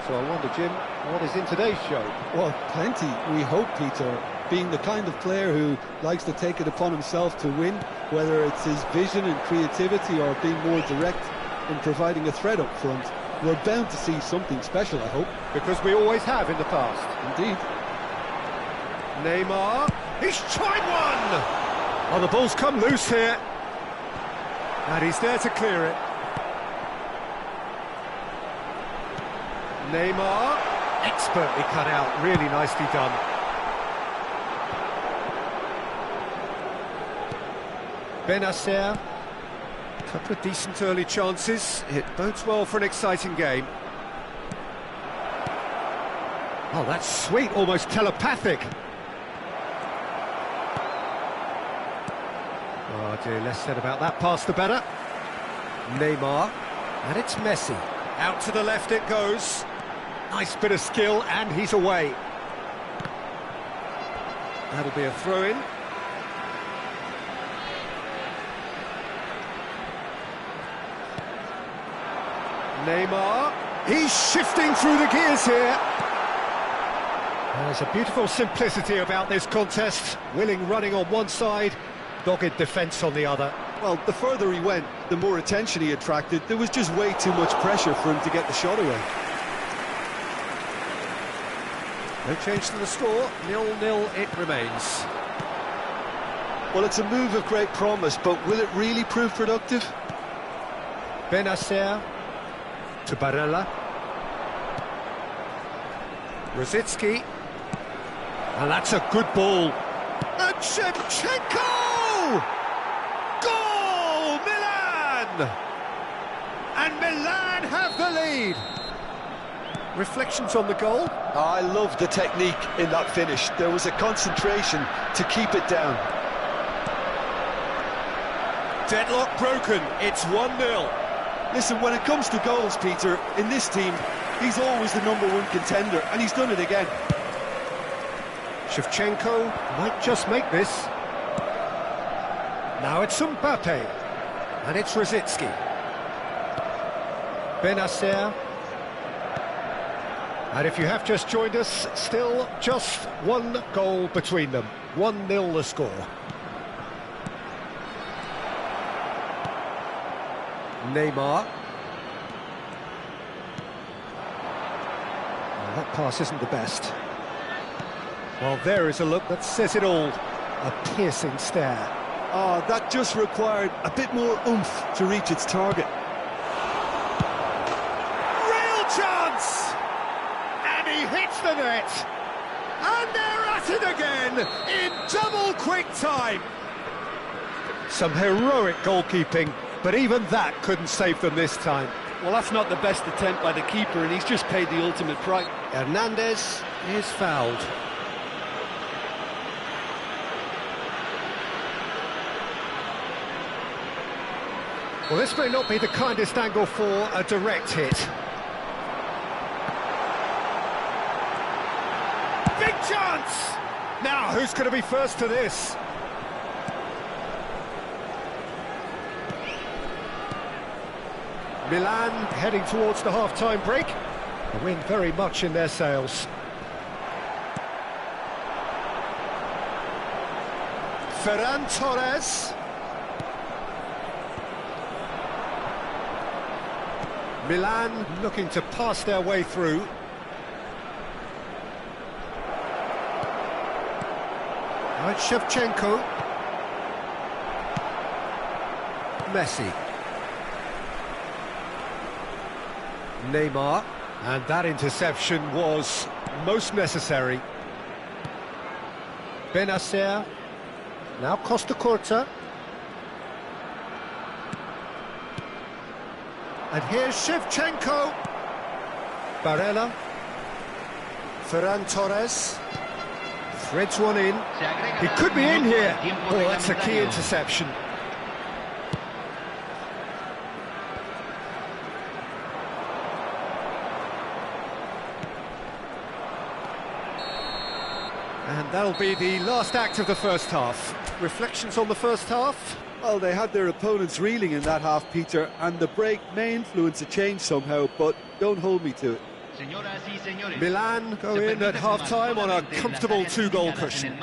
So I wonder, Jim, what is in today's show? Well, plenty, we hope, Peter. Being the kind of player who likes to take it upon himself to win, whether it's his vision and creativity or being more direct in providing a threat up front, we're bound to see something special, I hope. Because we always have in the past. Indeed. Neymar, he's tried one! Oh, the ball's come loose here. And he's there to clear it. Neymar, expertly cut out, really nicely done. Benacer, a couple of decent early chances. It bodes well for an exciting game. Oh, that's sweet, almost telepathic. Oh dear, less said about that pass the better. Neymar, and it's Messi. Out to the left it goes. Nice bit of skill, and he's away. That'll be a throw-in. Neymar, he's shifting through the gears here. There's a beautiful simplicity about this contest. Willing running on one side, dogged defence on the other. Well, the further he went, the more attention he attracted. There was just way too much pressure for him to get the shot away. No change to the score, 0-0 it remains. Well, it's a move of great promise, but will it really prove productive? Benacer to Barella. Rosicky. And that's a good ball. And Shevchenko! Goal! Milan! And Milan have the lead. Reflections on the goal? I love the technique in that finish. There was a concentration to keep it down. Deadlock broken, it's 1-0. Listen, when it comes to goals, Peter, in this team, he's always the #1 contender, and he's done it again. Shevchenko might just make this. Now it's Mbappe, and it's Rosicky. Benacer. And if you have just joined us, still just one goal between them. 1-0 the score. Neymar. Well, that pass isn't the best. Well, there is a look that says it all. A piercing stare. Oh, that just required a bit more oomph to reach its target. Real chance! And he hits the net. And they're at it again in double quick time. Some heroic goalkeeping, but even that couldn't save them this time. Well, that's not the best attempt by the keeper, and he's just paid the ultimate price. Hernandez is fouled. Well, this may not be the kindest angle for a direct hit. Big chance! Now, who's going to be first to this? Milan heading towards the half-time break. The wind very much in their sails. Ferran Torres. Milan looking to pass their way through. Now it's Shevchenko. Messi. Neymar. And that interception was most necessary. Benacer. Now Costa Curta. And here's Shevchenko. Barella. Ferran Torres. Threads one in. He could be in here. Oh, that's a key interception. And that'll be the last act of the first half. Reflections on the first half? Well, they had their opponents reeling in that half, Peter, and the break may influence a change somehow, but don't hold me to it. Milan go in at half-time on a comfortable two-goal cushion.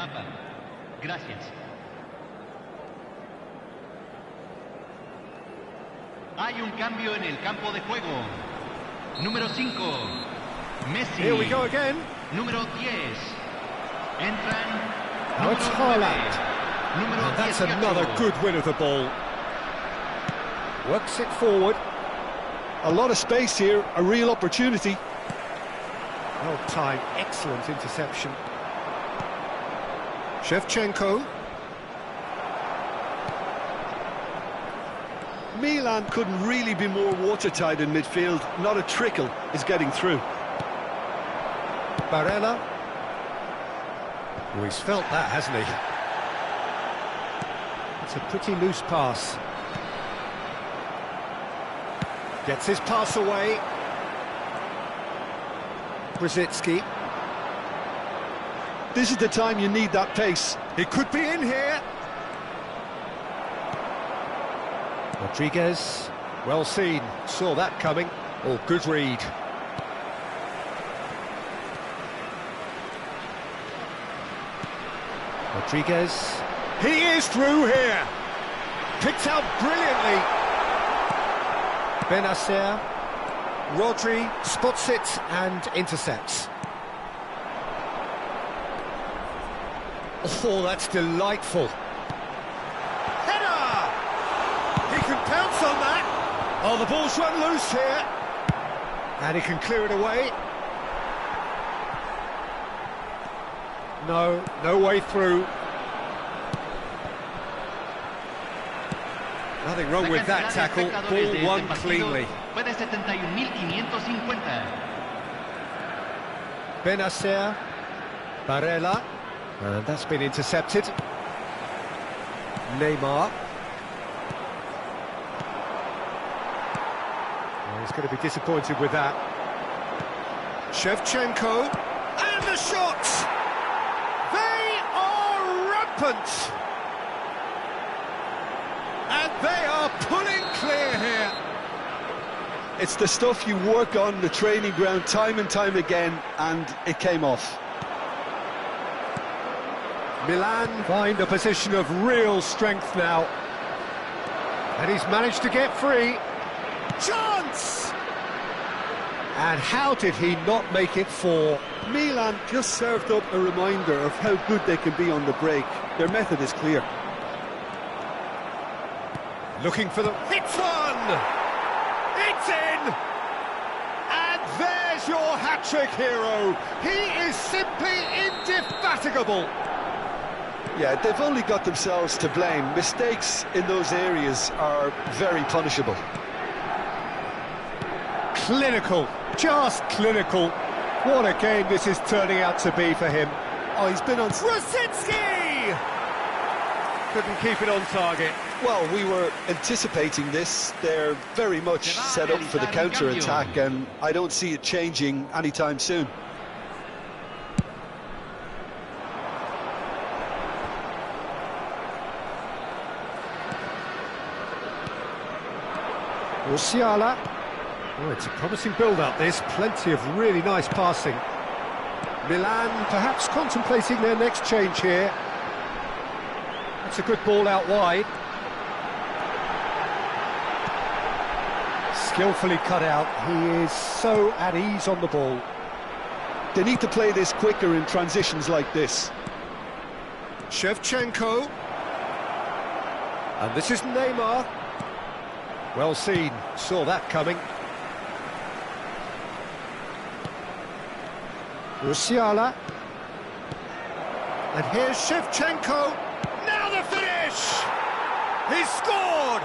Hay un cambio en el campo de juego. Número 5, Messi. Here we go again. Número 10. Entran. Now it's Haaland. And that's another good win of the ball. Works it forward. A lot of space here, a real opportunity. Well timed, excellent interception. Shevchenko. Milan couldn't really be more watertight in midfield. Not a trickle is getting through. Barella. Oh, he's felt that, hasn't he? It's a pretty loose pass. Gets his pass away. Brzezinski. This is the time you need that pace. He could be in here. Rodriguez. Well seen. Saw that coming. Oh, good read. Rodriguez. He is through here. Picked out brilliantly. Benacer. Rodri spots it and intercepts. Oh, that's delightful. Header! He can pounce on that. Oh, the ball's run loose here. And he can clear it away. No way through. Nothing wrong with that tackle. Ball won cleanly. Benacer. Barella. And that's been intercepted. Neymar. Well, he's going to be disappointed with that. Shevchenko. And the shot! They are rampant! And they are pulling clear here. It's the stuff you work on the training ground time and time again, and it came off. Milan find a position of real strength now. And he's managed to get free. Chance! And how did he not make it four? Milan just served up a reminder of how good they can be on the break. Their method is clear. Looking for the... It's one! It's in! And there's your hat-trick hero. He is simply indefatigable. Yeah, they've only got themselves to blame. Mistakes in those areas are very punishable. Clinical, just clinical. What a game this is turning out to be for him. Oh, he's been on... Brzezinski! Couldn't keep it on target. Well, we were anticipating this. They're very much set up for the counter-attack, and I don't see it changing anytime soon. Musiala. Oh, it's a promising build-up, this. Plenty of really nice passing. Milan perhaps contemplating their next change here. That's a good ball out wide. Skillfully cut out. He is so at ease on the ball. They need to play this quicker in transitions like this. Shevchenko. And this is Neymar. Well seen, saw that coming. Musiala. And here's Shevchenko. Now the finish! He's scored!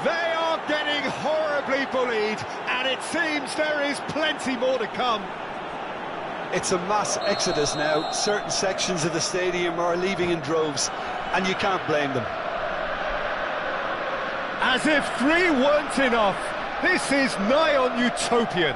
They are getting horribly bullied, and it seems there is plenty more to come. It's a mass exodus now. Certain sections of the stadium are leaving in droves, and you can't blame them. As if 3 weren't enough, this is nigh on utopian.